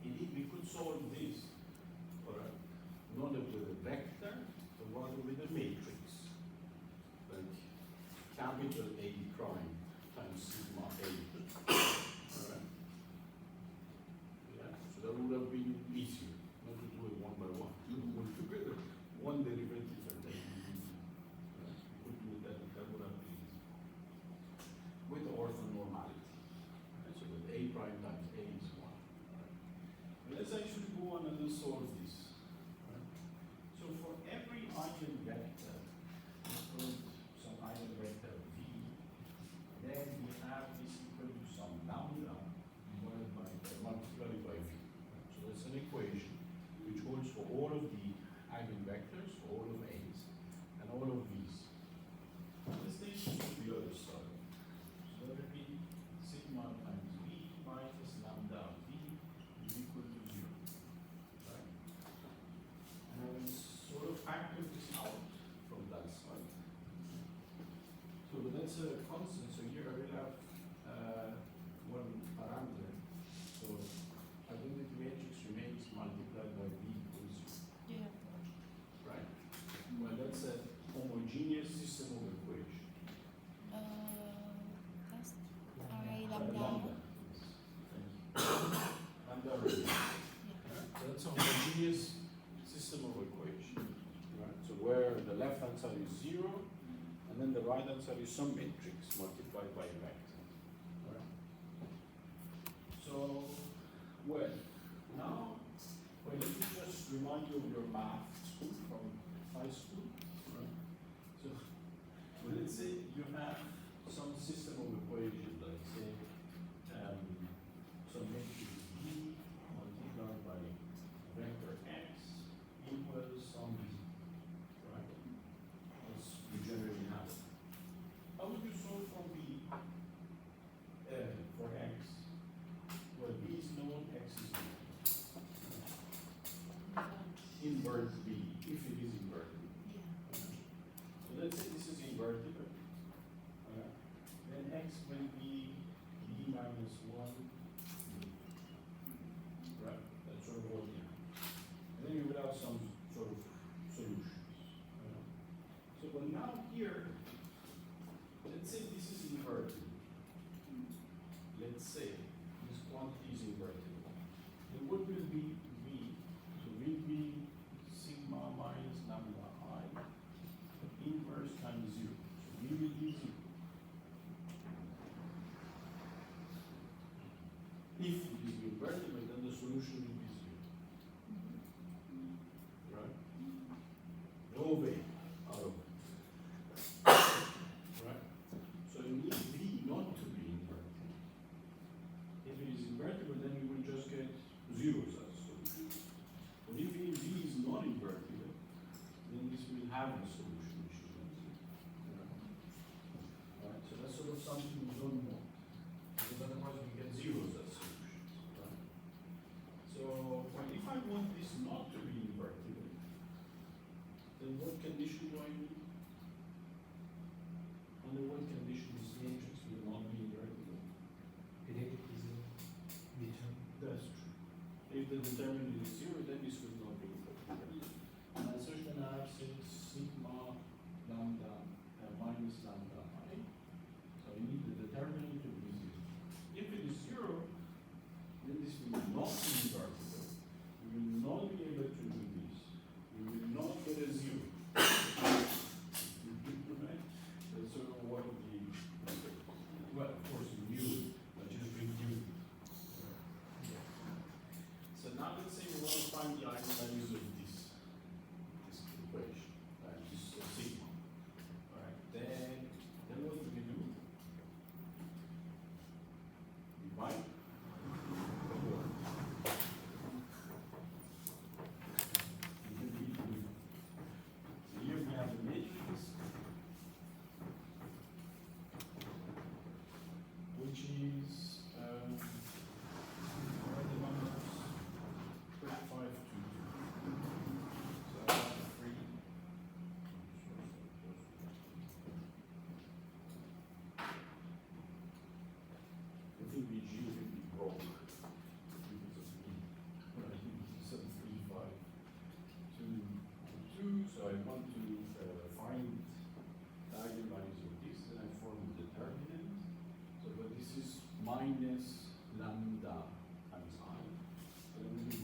Indeed, we could solve this, not with a vector, but rather with a matrix, like capital A prime times sigma A. Alright? Yeah, so that would have been easier, not to do it one by one, do them all together, one derivative and then you could do that, that would have been easy. With orthonormality. Right? So that A prime times A is 1. Right? But let's actually go on and solve this. Right? So for every eigenvector, let's put some eigenvector V, then we have this equal to some lambda divided by multiplied by V. So that's an equation which holds for all of the eigenvectors, for all of A's, and all of V's. Let's take this to the other side. So that would be sigma times V minus lambda V is equal to 0. Right? And I will sort of factor this out from that side. So that's a constant. So here I will have one parameter. So identity matrix remains multiplied by V equals 0. Yeah. Right? Well, that's a homogeneous system of equation. That's I lambda. Lambda. Lambda radius. So that's a homogeneous system of equation. Right? So where the left hand side is 0, and then the right hand side is some matrix multiplied by a vector. Right? So, well, now, let me just remind you of your math school from high school. Right? So, let's say you have some system of equation, let's say some matrix V multiplied by vector X equals some V. Right? As you generally have it. How would you solve for V for X? Well, V is known, X is known. Invert V, if it is invertible. So let's say this is invertible. Then X will be V minus 1. Right? That's sort of what you have. And then you will have some sort of solutions. So, but now here, let's say this is invertible. Let's say this quantity is invertible. Then what will be V? So will be sigma minus lambda I inverse times 0. So V will be 0. If it is invertible, then the solution will be 0. Right? No way out of it. Right? So you need V not to be invertible. If it is invertible, then you will just get zeros as solution. But if V is not invertible, then this will have a solution which is not 0. Right? So that's sort of something we don't want. Because otherwise we get zeros as solutions. Right? So well, if I want this not to be invertible, then what condition do I need? Under what conditions matrix will not be invertible? That's true. If the determinant is 0, then this will not be invertible. And as such, then I have say sigma lambda minus lambda I. So I need the determinant to be 0. If it is 0, then this will not be invertible. We will not be able to do this. We will not get a 0. Right? That's sort of one of the, well, of course you knew it, but just review it. So now let's say we want to find the eigenvalues of this equation, this sigma. Alright, then what do we do? Divide. So here we have the matrix, which is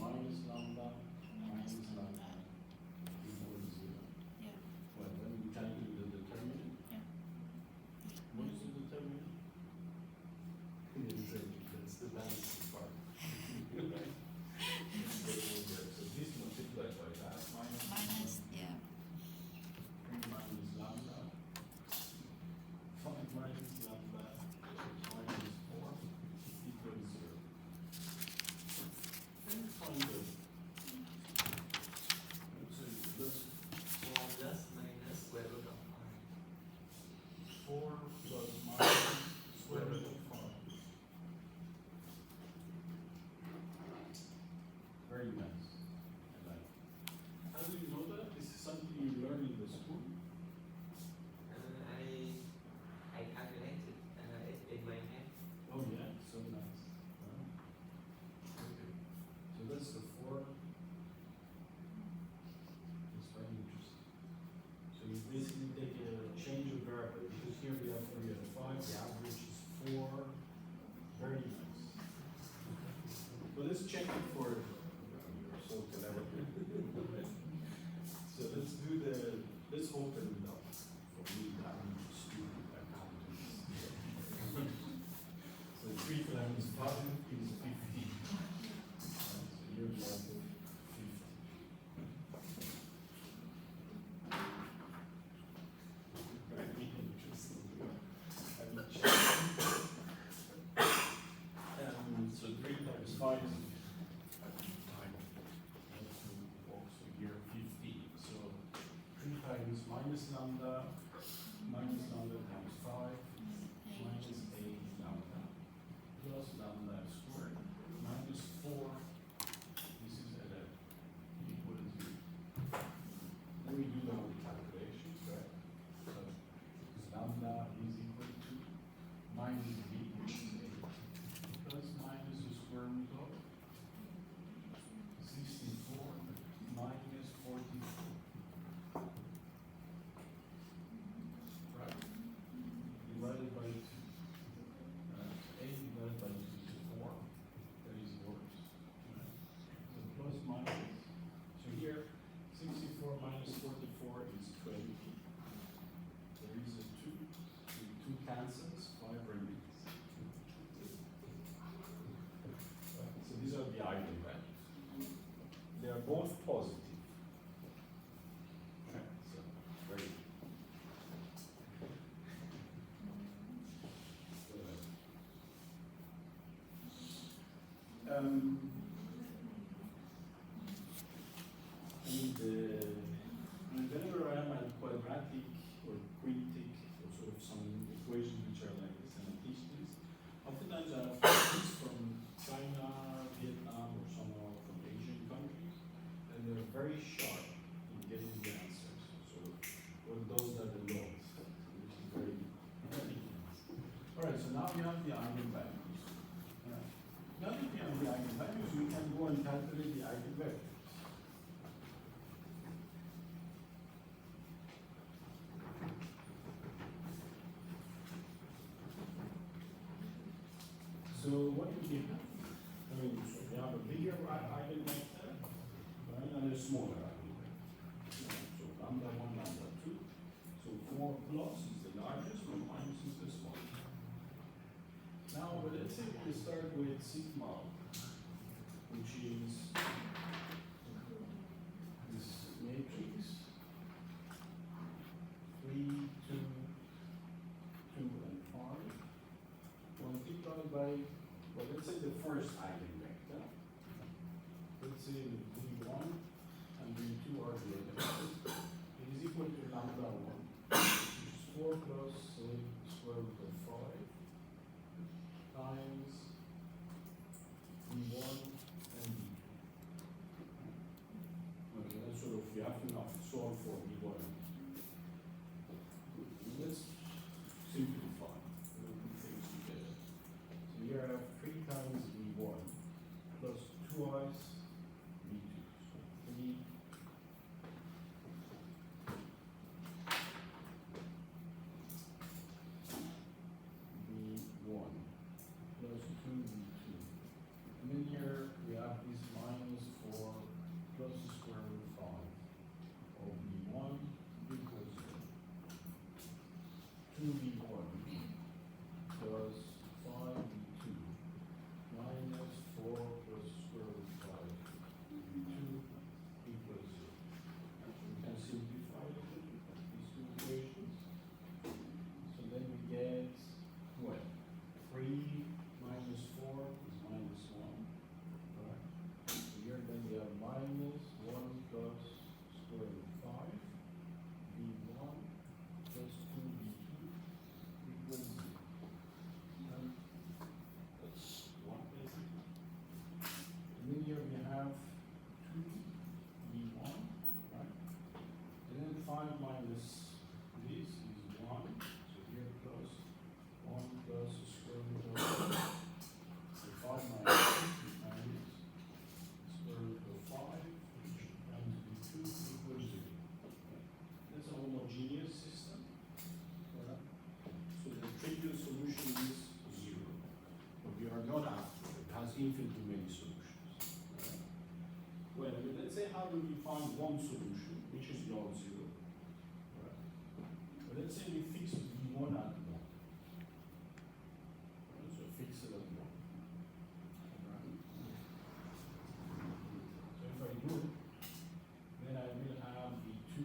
minus lambda minus lambda equals 0. Yeah. Well, then we try to do the determinant. Yeah. What is the determinant? That's the balancing part. So this multiplied by that Minus, yeah. 3 minus lambda, 5 minus lambda minus 4 equals 0. Then find the, let's Plus minus square root of 4 plus minus square root of 5. Very nice. I like it. How do you know that? This is something you learn in the school? I calculated it in my head. Oh yeah, so nice. Okay. So that's the 4. It's very interesting. So you basically take a change of variable, because here we have 3 and 5, the average is 4. Very nice. Well, let's check it for you're so clever. So let's do let's open it up for me, I'm stupid accountants. So 3 times 5 is 50. So you're like 50. Very interesting. I will check. So 3 times 5 is also here 50. So 3 times minus lambda times 5 minus 8 lambda plus lambda squared minus 4. This is 11 equals 0. Then we do now the calculations, right? So lambda is equal to minus b, which is 8, plus minus the square root of 64 minus 44. Right? Divided by 2. 8 divided by 2 is 4. That is yours. Right? So plus minus. So here, 64 minus 44 is 20. There is a 2. The 2 cancels, 5 remains. Right? So these are the eigenvalues. They are both positive. Right? So very good. Whenever I am at quadratic or quintic or sort of some equations which are like this, and I teach this, oftentimes I have friends from China, Vietnam, or somehow from Asian countries, and they're very sharp in getting the answers. So, well, those are the laws, which is very, very nice. All right, so now we have the eigenvalues. Now that we have the eigenvalues, we can go and calculate the eigenvectors. So what do we have? I mean, so we have a bigger eigenvector, right, and a smaller eigenvector. So lambda 1, lambda 2. So 4 plus is the largest, 1 minus is the smallest. Now, let's say we start with sigma, which is this matrix 3, 2, 2, and 5, multiplied by, well, let's say the first eigenvector. Let's say V1 and V2 are the elements. It is equal to lambda 1, which is 4 plus, say, square root of 5 times V1 and V2. Okay, that's sort of, we have to now solve for V1 and V2. Let's simplify. We'll put things together. So here I have 3 times V1 plus twice V2. So 3 V1 plus 2 V2. And then here we have this minus not absolute, it has infinitely many solutions. Right? Well, let's say how do we find one solution, which is non-zero. Right? But let's say we fix V1 at 1. Right? So fix it at 1. Right? So if I do it, then I will have V2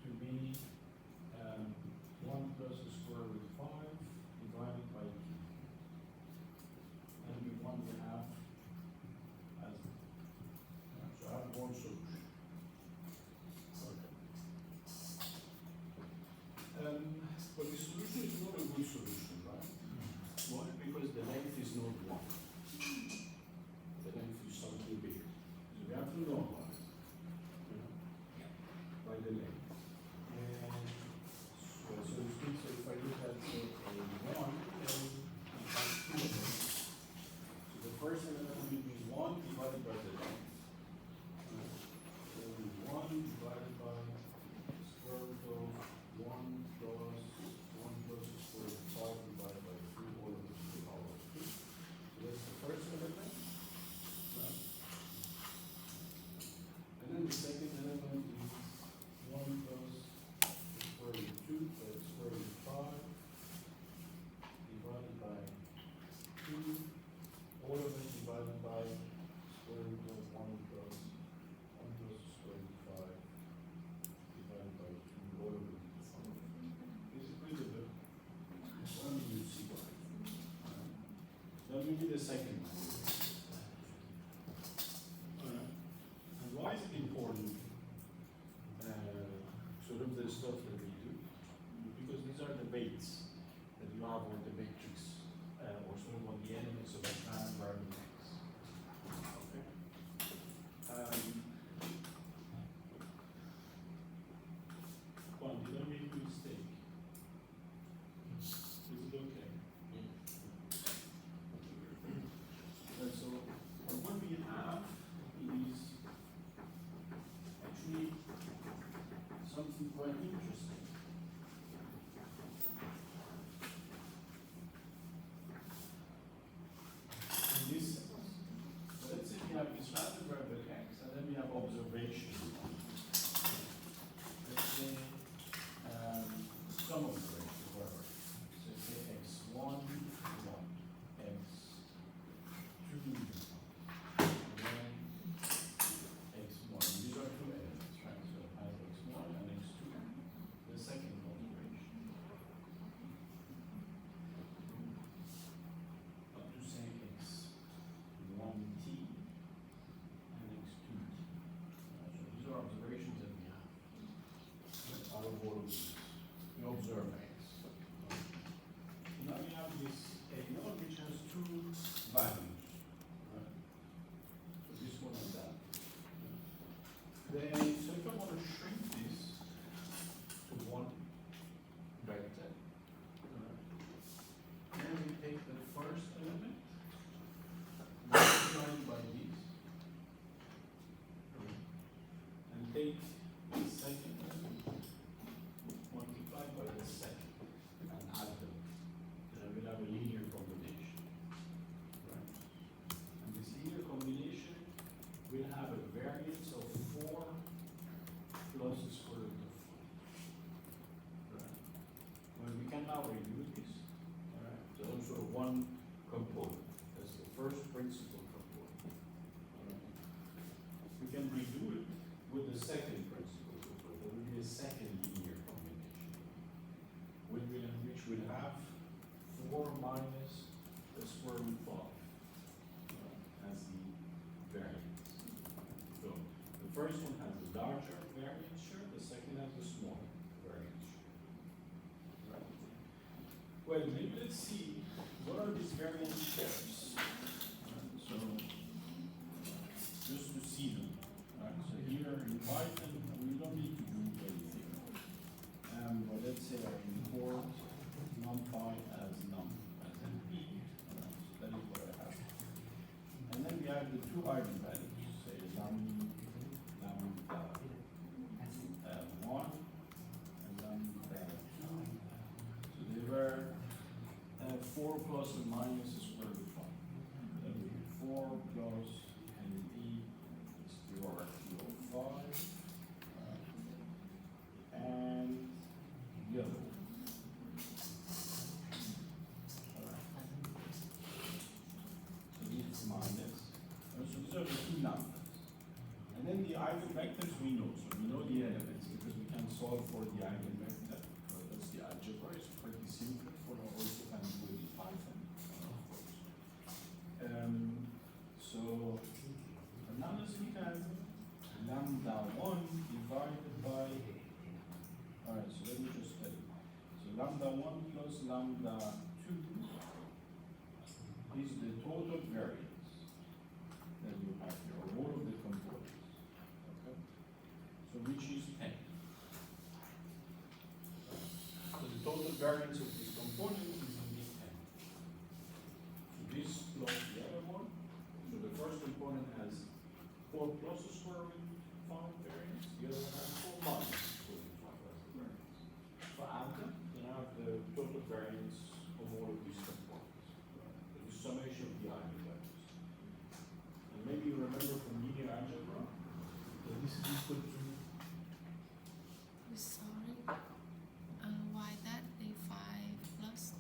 to be 1 plus the square root of 5 divided by 2. And V1 we have as, so I have one solution. Okay. But the solution is not a good solution, right? Why? Because the length is not 1. The length is something bigger. So we have to normalize, by the length. And so it means that if I look at say, a 1, then it has 2 elements. So the first element will be 1 divided by the length. So it will be 1 divided by square root of 1 plus the square root of 5 divided by 3 all over to the power of 2. So that's the first element. Right? And then the second element is 1 plus the square root of 2 by the square root of 5 divided by 2 all of it divided by square root of 1 plus the square root of 5 divided by 2 all of it. Basically the only you see why. Then we do the second one. Alright. And why is it important? Sort of the stuff that we do? Because these are the weights that you have on the matrix, or sort of on the elements of a plan environment X. Okay. Juan, did I make a mistake? Is it okay? So what we have is actually something quite interesting. In this sense. So let's say we have this random variable x, and then we have observations. Let's say some observations, whatever. So let's say x1, 1, x2, and then x1. These are two elements, right? So it has x1 and x2. The second observation. Up to say x1t and x2t. So these are observations that we have. Out of all of these. We observe x. Now we have this a0 which has two values. Right? So this one and that. Then, so if I want to shrink this to one vector, then we take the first element, multiply it by this, and take the second element, multiply by the second, and add them. Then we'll have a linear combination. Right? And this linear combination will have a variance of 4 plus the square root of 5. Right? Well, we can now redo this. Alright? So also one component. That's the first principal component. Alright? We can redo it with the second principal component. There will be a second linear combination. Which will have 4 minus the square root of 5 as the variance. So the first one has a larger variance share, the second has a smaller variance share. Right? Well, maybe let's see what are these variance shares. Right? So just to see them. Right? So here in Python, we don't need to do anything. But let's say I import numpy as num, as np. Right? So that is what I have. And then we have the two eigenvalues, say lambda 1 and lambda 2. So they were 4 4 plus or minus the square root of 5. That would be 4 plus ND is your 5. And the other one. Alright. So this minus. So these are the two numbers. And then the eigenvectors we know. So we know the elements because we can solve for the eigenvector. That's the algebra. It's pretty simple for also can do it in Python, of course. So another we have lambda 1 divided by. Alright, so let me just tell you. So lambda 1 plus lambda 2 is the total variance that you have here, or all of the components. Okay? So which is 10. So the total variance of this component is indeed 10. So this plus the other one. So the first component has 4 plus the square root 5 variance, the other one has 4 minus the square root 5 as the variance. For alpha, you have the total variance of all of these components. The summation of the eigenvalues. And maybe you remember from linear algebra that this is equal to Sorry. Why that a 5 plus?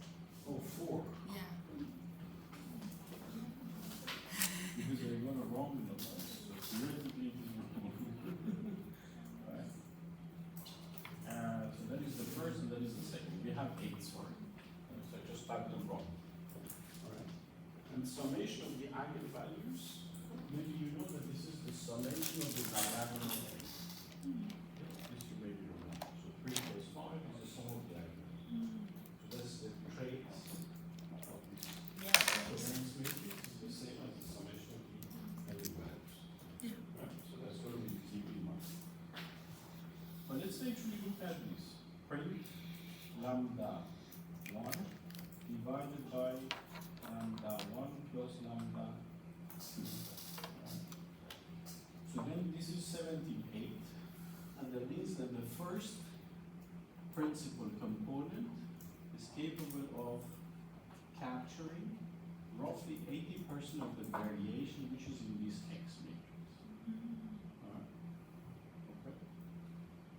4. Yeah. Because they're going to wrong in the past. So theoretically, this would be right? So that is the first and that is the second. We have 8, sorry. So I just typed them wrong. Alright. And summation of the eigenvalues, maybe you know that this is the summation of the diagonal eggs. This you maybe remember. So 3 plus 5 is the sum of the eigenvalues. So that's the trace of this. Yeah. The variance matrix is the same as the summation of the eigenvalues. Yeah. Right? So that's what we keep in mind. But let's actually look at this. Print lambda 1 divided by lambda 1 plus lambda 2. So then this is 78, and that means that the first principal component is capable of capturing roughly 80% of the variation which is in this X matrix. Alright? Okay?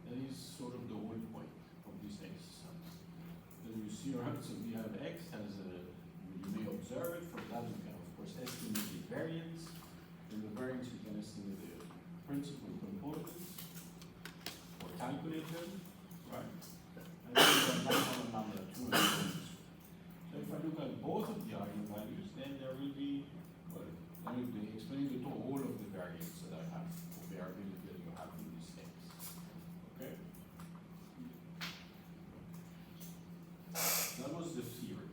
That is sort of the whole point of this exercise. Then you see, right, so we have X has a, you may observe it, for that you can of course estimate the variance. In the variance you can estimate the principal components, or calculate them, right? And then you can lambda 1 and lambda 2 and so on. So if I look at both of the eigenvalues, then there will be, well, let me explain the whole of the variance that I have, or variability that you have in this X. Okay? That was the theory.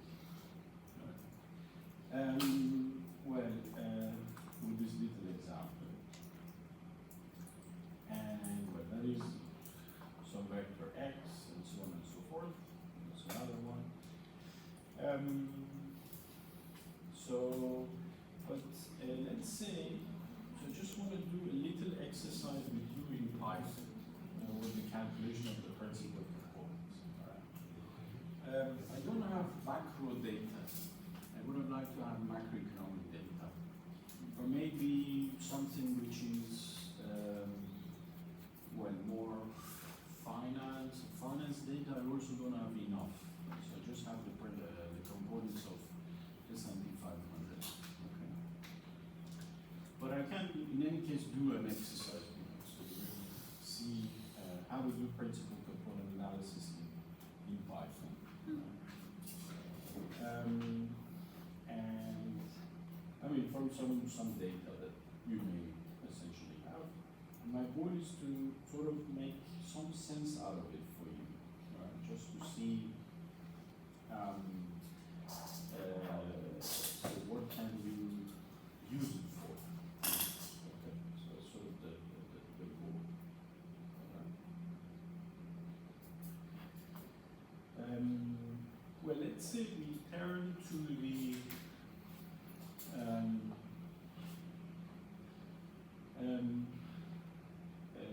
With this little example. And well, that is some vector X and so on and so forth. That's another one. Let's say, so I just want to do a little exercise with you in Python with the calculation of the principal components. Alright. I don't have macro data. I would have liked to have macroeconomic data. Or maybe something which is, well, more finance data. I also don't have enough. So I just have the components of S&P 500. Okay. But I can, in any case, do an exercise with you, so you really see how to do principal component analysis in Python. And I mean, from some data that you may essentially have. And my goal is to sort of make some sense out of it for you, right? Just to see so what can you use it for. Okay, so that's sort of the goal. Well, let's say we turn to the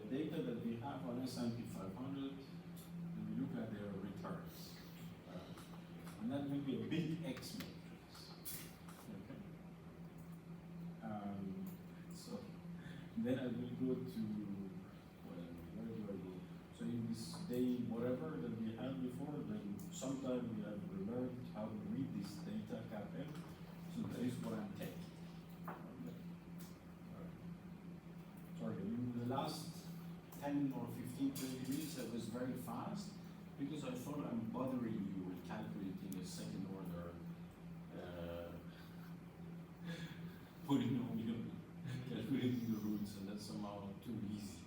data that we have on S&P 500, and we look at their returns. And that will be a big X matrix. then I will go to, well, where do I go? So in this day, whatever that we had before, then sometime we have learned how to read this data CAPM. So that is what I'm taking. Okay. Alright. Sorry, in the last 10 or 15, 20 minutes, I was very fast because I thought I'm bothering you with calculating a second order, putting on calculating the roots, and that's somehow too easy.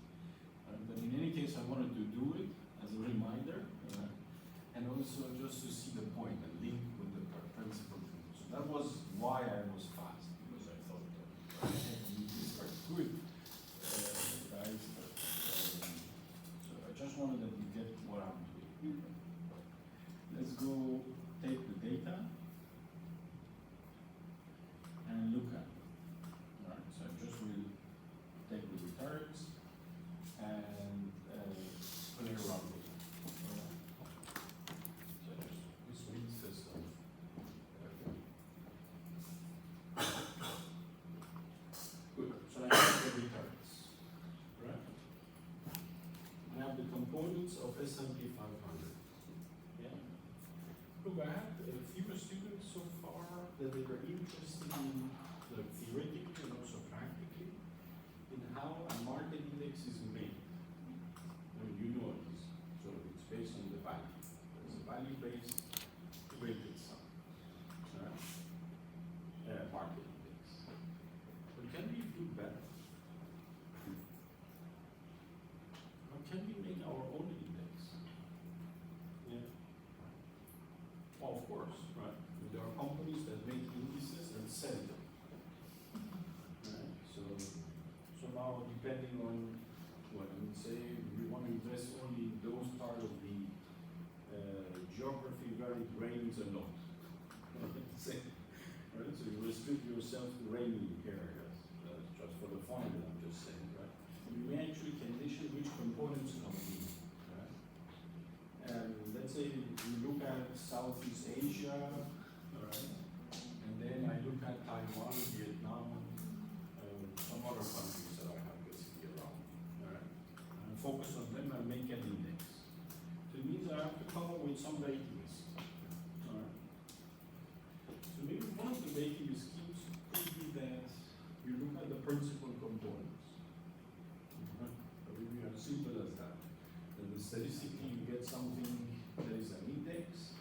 But in any case, I wanted to do it as a reminder, and also just to see the point and link with the principal thing. So that was why I was fast, because I thought these are good, guys. But, so I just wanted that you get what I'm doing. Let's go take the data and look at it. Alright, so I just will take the returns and play around with it. So this read system. Good. So I have the returns. Right? I have the components of S&P 500. Yeah. Look, I had a few students so far that they were interested in, like, theoretically and also practically, in how a market index is made. I mean, you know this. So it's based on the value. It's a value-based weighted sum. Market index. But can we do better? Or can we make our own index? Yeah. Well, of course, right? There are companies that make indices and sell them. Right? So now, depending on what I would say, we want to invest only in those parts of the geography where it rains a lot. Say, right? So you restrict yourself to rainy areas. Just for the fun of it, I'm just saying, right? You may actually condition which components come in. Right? And let's say we look at Southeast Asia, right? And then I look at Taiwan, Vietnam, some other countries that I have basically around. Right? And focus on them and make an index. So it means I have to come up with some ratings. Right? So maybe one of the rating schemes could be that you look at the principal components. Right? Or maybe as simple as that. Then statistically you get something that is an index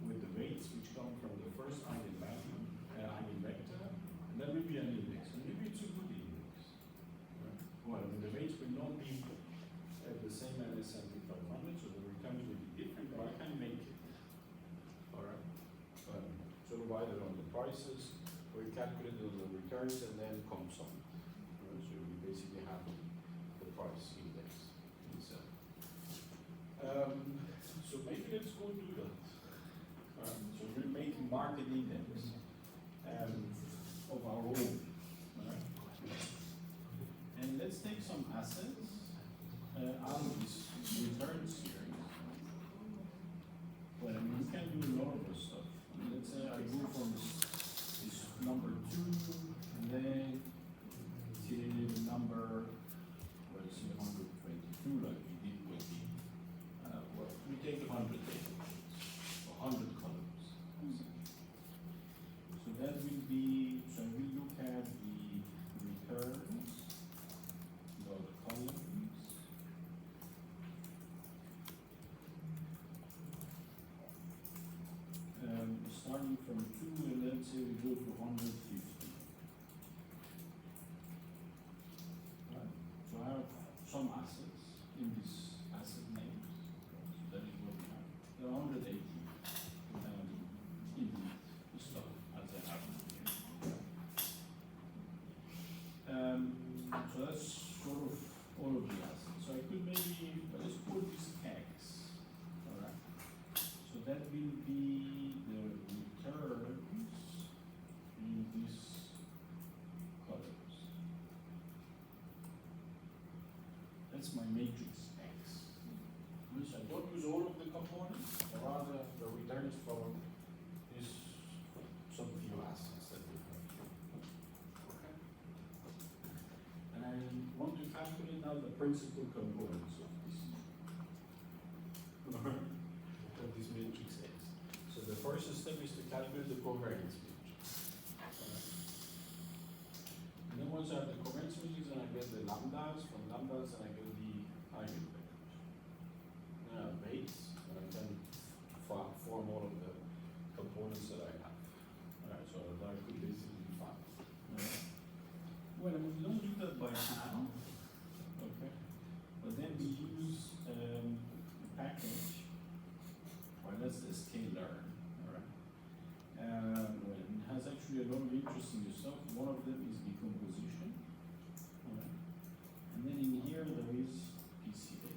with the weights which come from the first eigenvalue, eigenvector, and that will be an index. And maybe it's a good index. Right? Well, I mean, the weights will not be the same as S&P 500, so the returns will be different, but I can make it. Alright? So either on the prices, or you calculate on the returns and then come some. Right? So you basically have the price index itself. So maybe let's go do that. So we'll make a market index of our own. Right? And let's take some assets out of this returns here. Well, I mean, we can do a lot of this stuff. I mean, let's say I go from this number 2 and then till number, let's say 122, like we did with the, well, we take 100 data points, 100 columns. So that will be, so we look at the returns, the columns. Starting from 2, and let's say we go to 150. Right? So I have some assets in this asset names. So that is what we have. There are 180 in the stuff as I have here. So that's sort of all of the assets. So I could maybe, let's call this X. Alright. So that will be the returns in these columns. That's my matrix X. So I don't use all of the components, but rather the returns from this some few assets that we have here. Okay. And principal components of this matrix X. So the first step is to calculate the covariance matrix. And then once I have the covariance matrix, then I get the lambdas. From lambdas, and I get the eigenvectors. Then I have weights, and I can form all of the components that I have. Alright, so that I could basically find. Well, we don't do that by hand. Okay. But then we use a package. Well, that's the scalar. Alright. Well, it has actually a lot of interesting stuff. One of them is decomposition. Alright. And then in here there is PCA.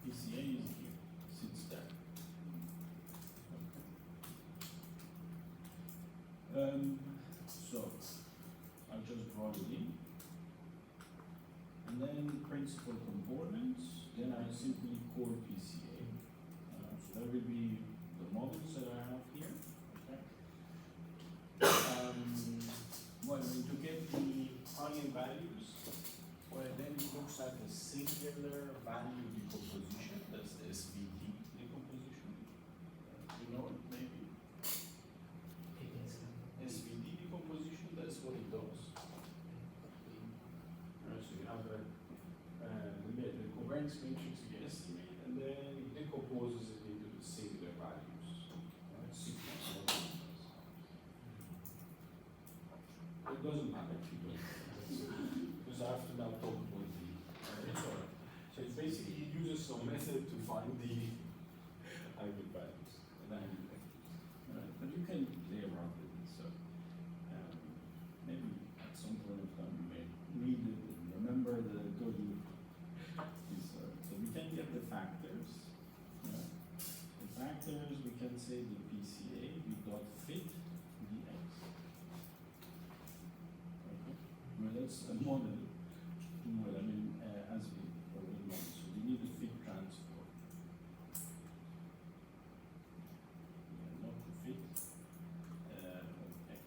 PCA is here, sits there. Okay. So I'll just draw it in. And then principal components, then I simply call PCA. So that will be the models that I have here. Okay. Well, to get the eigenvalues, well, then it looks at a singular value decomposition. That's the SVD decomposition. You know it maybe? SVD decomposition, that's what it does. So you have the covariance matrix you estimate, and then it decomposes it into the singular values. Sequence of numbers. It doesn't matter if you don't, because I have to now talk about the so it's basically it uses some method to find the eigenvalues and eigenvectors. But you can play around with it. So maybe at some point of time you may read it and remember the go to this. So we can get the factors. The factors we can say the PCA we got fit dx. Okay. Well, that's a model. Well, I mean, as we already know, so we need a fit transform. Yeah, not the fit of x.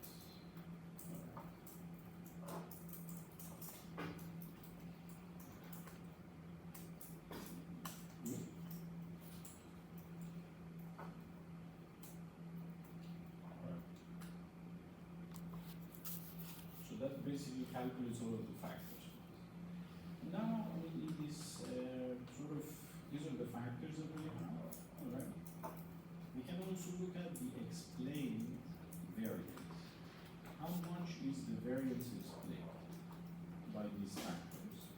So that basically calculates all of the factors. Now, in this these are the factors that we have, alright? We can also look at the explained variance. How much is the variance explained by these factors?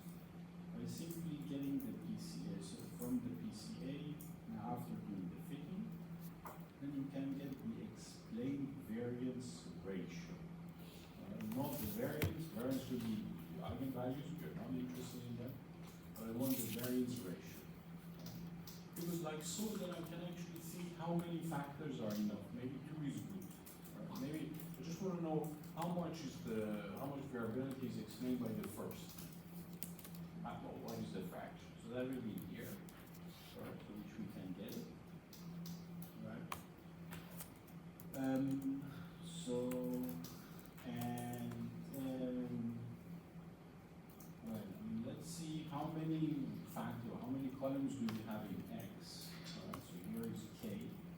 By simply getting the PCA, so from the PCA, now after doing the fitting, then you can get the explained variance ratio. Not the variance could be the eigenvalues, we are not interested in that, but I want the variance ratio. Because like so, then I can actually see how many factors are enough. Maybe 2 is good. Right? Maybe I just want to know how much variability is explained by the first. What is the fraction? So that will be here, right? So which we can get it. Right? Well, let's see how many columns do we have in X. So here is K,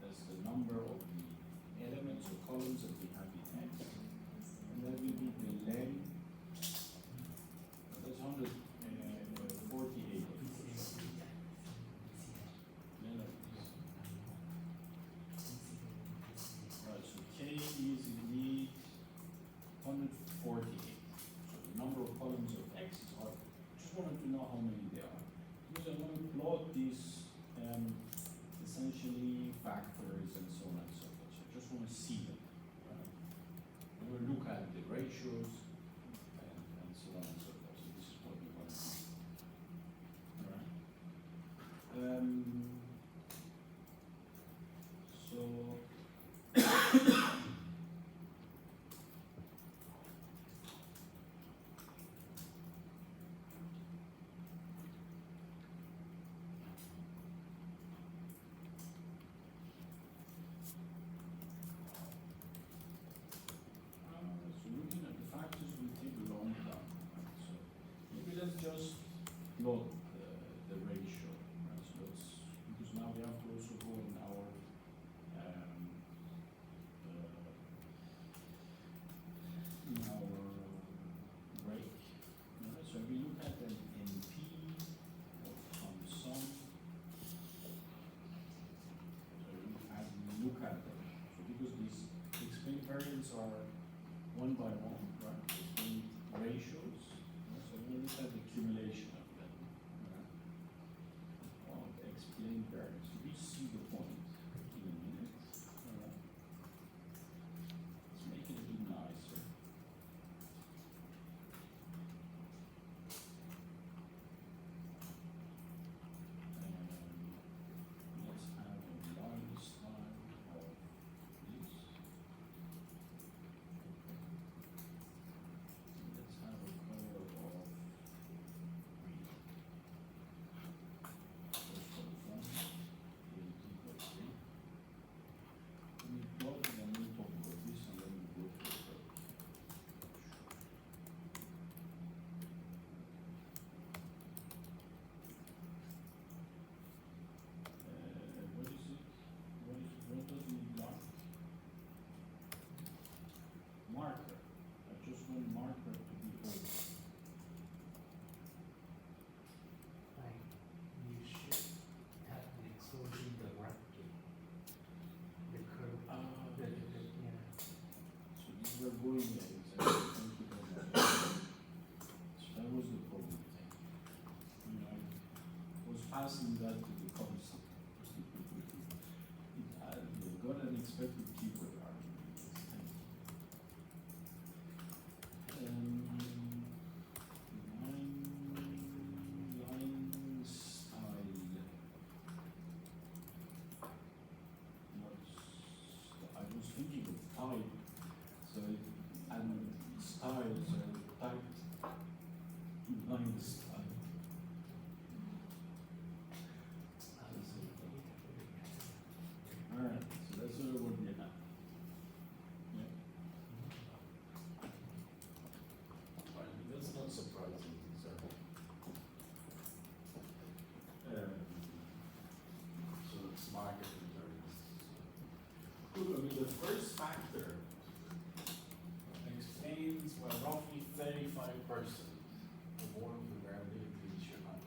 that's the number of the elements or columns that we have in X. And that will be the length, that's 148 of course. Right, so K is indeed 148. So the number of columns of X is hard. Just wanted to know how many there are. Because I want to plot these essentially factors and so on and so forth. So I just want to see them. Right? I will look at the ratios and so on and so forth. So this is what we want to see. Alright. So looking at the factors are one by one, right? Different ratios. So we look at the accumulation of them. Right? Of explained variance. We see the point in a minute. Right? Let's make it a bit nicer. Let's have a line style of this. Let's have a color of green. Just for the fun, we'll keep it green. Let me plot it and we'll talk about this and then we'll go to the break. What is it? What does it need like? Marker. I just want marker to be open. Like, you should have the exclusion directly. The curve, yeah. So you were going there, exactly. Thank you very much. So that was the problem thing. You know, I was passing that to the concept. It got an expected keyword argument. Line style. I was thinking of type, so and style, so type line style. Alright, so that's what we have. Yeah. Fine, that's not surprising, so. So it's market returns. Good, I mean, the first factor explains, well, roughly 35% of all of the variabilities you have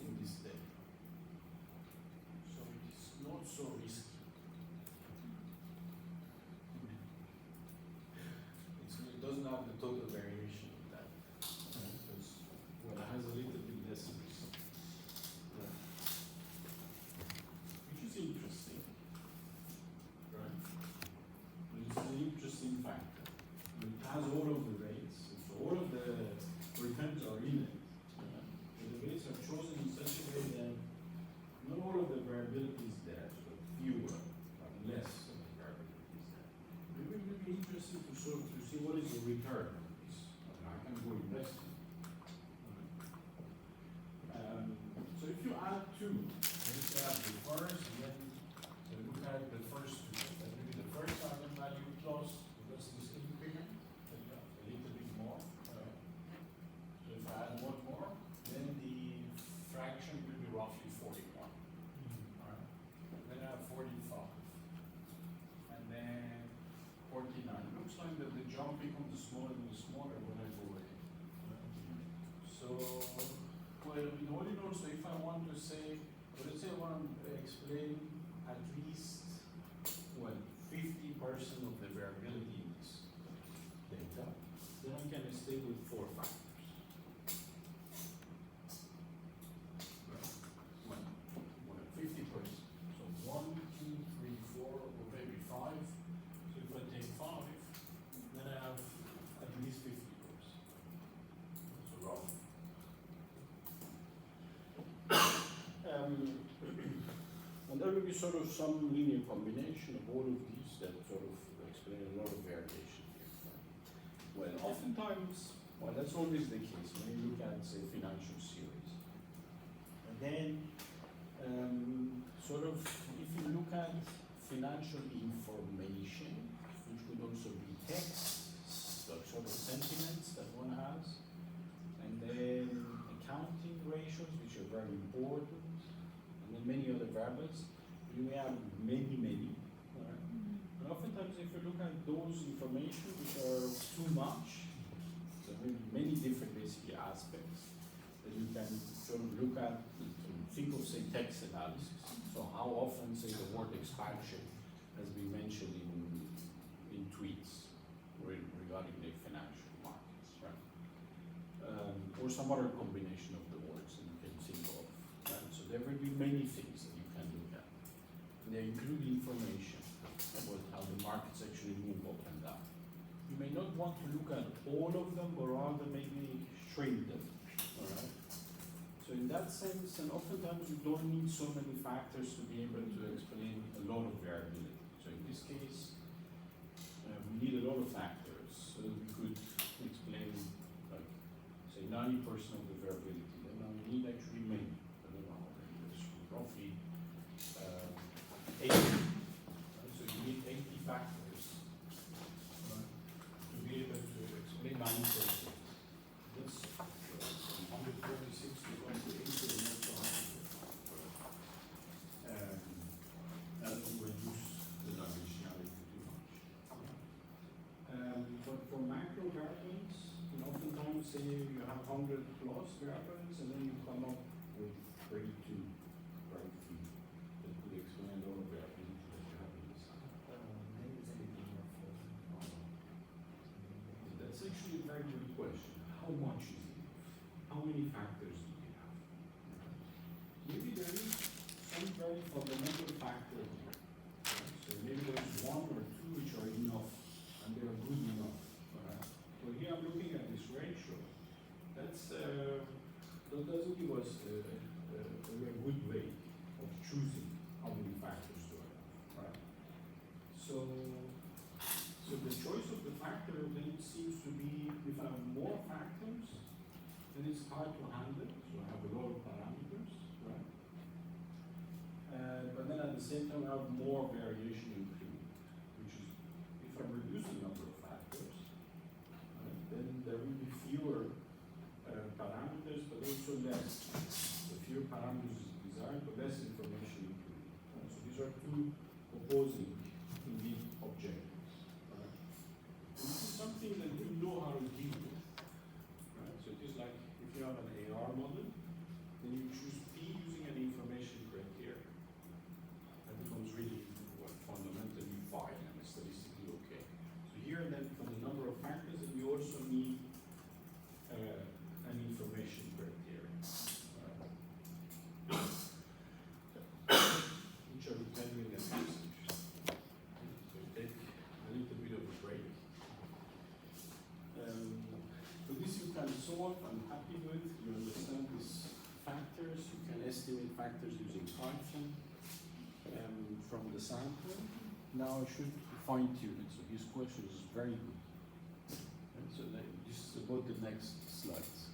in this day. So it is not so risky. It doesn't have the total variation of that. Because, well, it has a little bit less risk. Which is interesting. Right? Which is an interesting factor. It has all of the rates, so all of the returns are in it. But the rates are chosen in such a way that not all of the variability is there, so fewer, but less of the variability is there. It would be interesting to sort of to see what is the return of this. I can go investing. So if you add two, let's add the first, and then look at the first two. That will be the first eigenvalue plus this increment, that you have a little bit more. So if I add one more, then the fraction will be roughly 41. Alright. Then I have 45. And then 49. Looks like that the jump becomes smaller and smaller when I go away. So, well, in all, so if I want to say, let's say I want to explain at least, well, 50% of the variability in this data, then I can stay with 4 factors. Well, 50%. So 1, 2, 3, 4, or maybe 5. So if I take 5, then I have at least 50%. So roughly. And there will be sort of some linear combination of all of these that sort of explain a lot of variation here. Well, oftentimes, well, that's always the case when you look at, say, financial series. And then, sort of, if you look at financial information, which could also be text, sort of sentiments that one has, and then accounting ratios, which are very important, and then many other variables. You may have many. Right? And oftentimes, if you look at those information which are too much, there may be many different basically aspects that you can sort of look at. Think of, say, text analysis. So how often, say, the word expansion has been mentioned in tweets regarding the financial markets, right? Or some other combination of the words that you can think of, right? So there will be many things that you can look at. And they include information about how the markets actually move up and down. You may not want to look at all of them, but rather maybe shrink them, all right? So in that sense, and oftentimes you don't need so many factors to be able to explain a lot of variability. So in this case, we need a lot of factors. So we could explain, like, say 90% of the variability. Then we need actually many. I don't know, there's roughly 80. Right? So you need 80 factors, right, to be able to explain 90%. That's 146 to 180 and not 100. That will reduce the dimensionality too much. But for macro variables, you know, oftentimes say you have 100 plus variables and then you come up with 32, 33 that could explain all of variability that you have in the sample. That's actually a very good question. How much is enough? How many factors do we have? Maybe there is some very fundamental factor here. Right? So maybe there's one or two which are enough and they are good enough. Right? So here I'm looking at this ratio. That doesn't give us a very good way of choosing how many factors to have. Right? So the choice of the factor then seems to be, if I have more factors, then it's hard to handle. So I have a lot of parameters, right? But then at the same time, I have more variation included, which is, if I reduce the number of factors, right, then there will be fewer parameters, but also less. The fewer parameters is desired, but less information included. Right? So these are two opposing, indeed, objectives. Right? And this is something that you know how to deal with. Right? So it is like if you have an AR model, then you choose P using an information criteria. That becomes really fundamentally fine and statistically okay. So here then for the number of factors, then you also need an information criteria. Which are depending on usage. So take a little bit of a break. So this you can solve, I'm happy with. You understand these factors. You can estimate factors using Python from the sample. Now I should fine tune it. So his question is very good. And so this is about the next slides.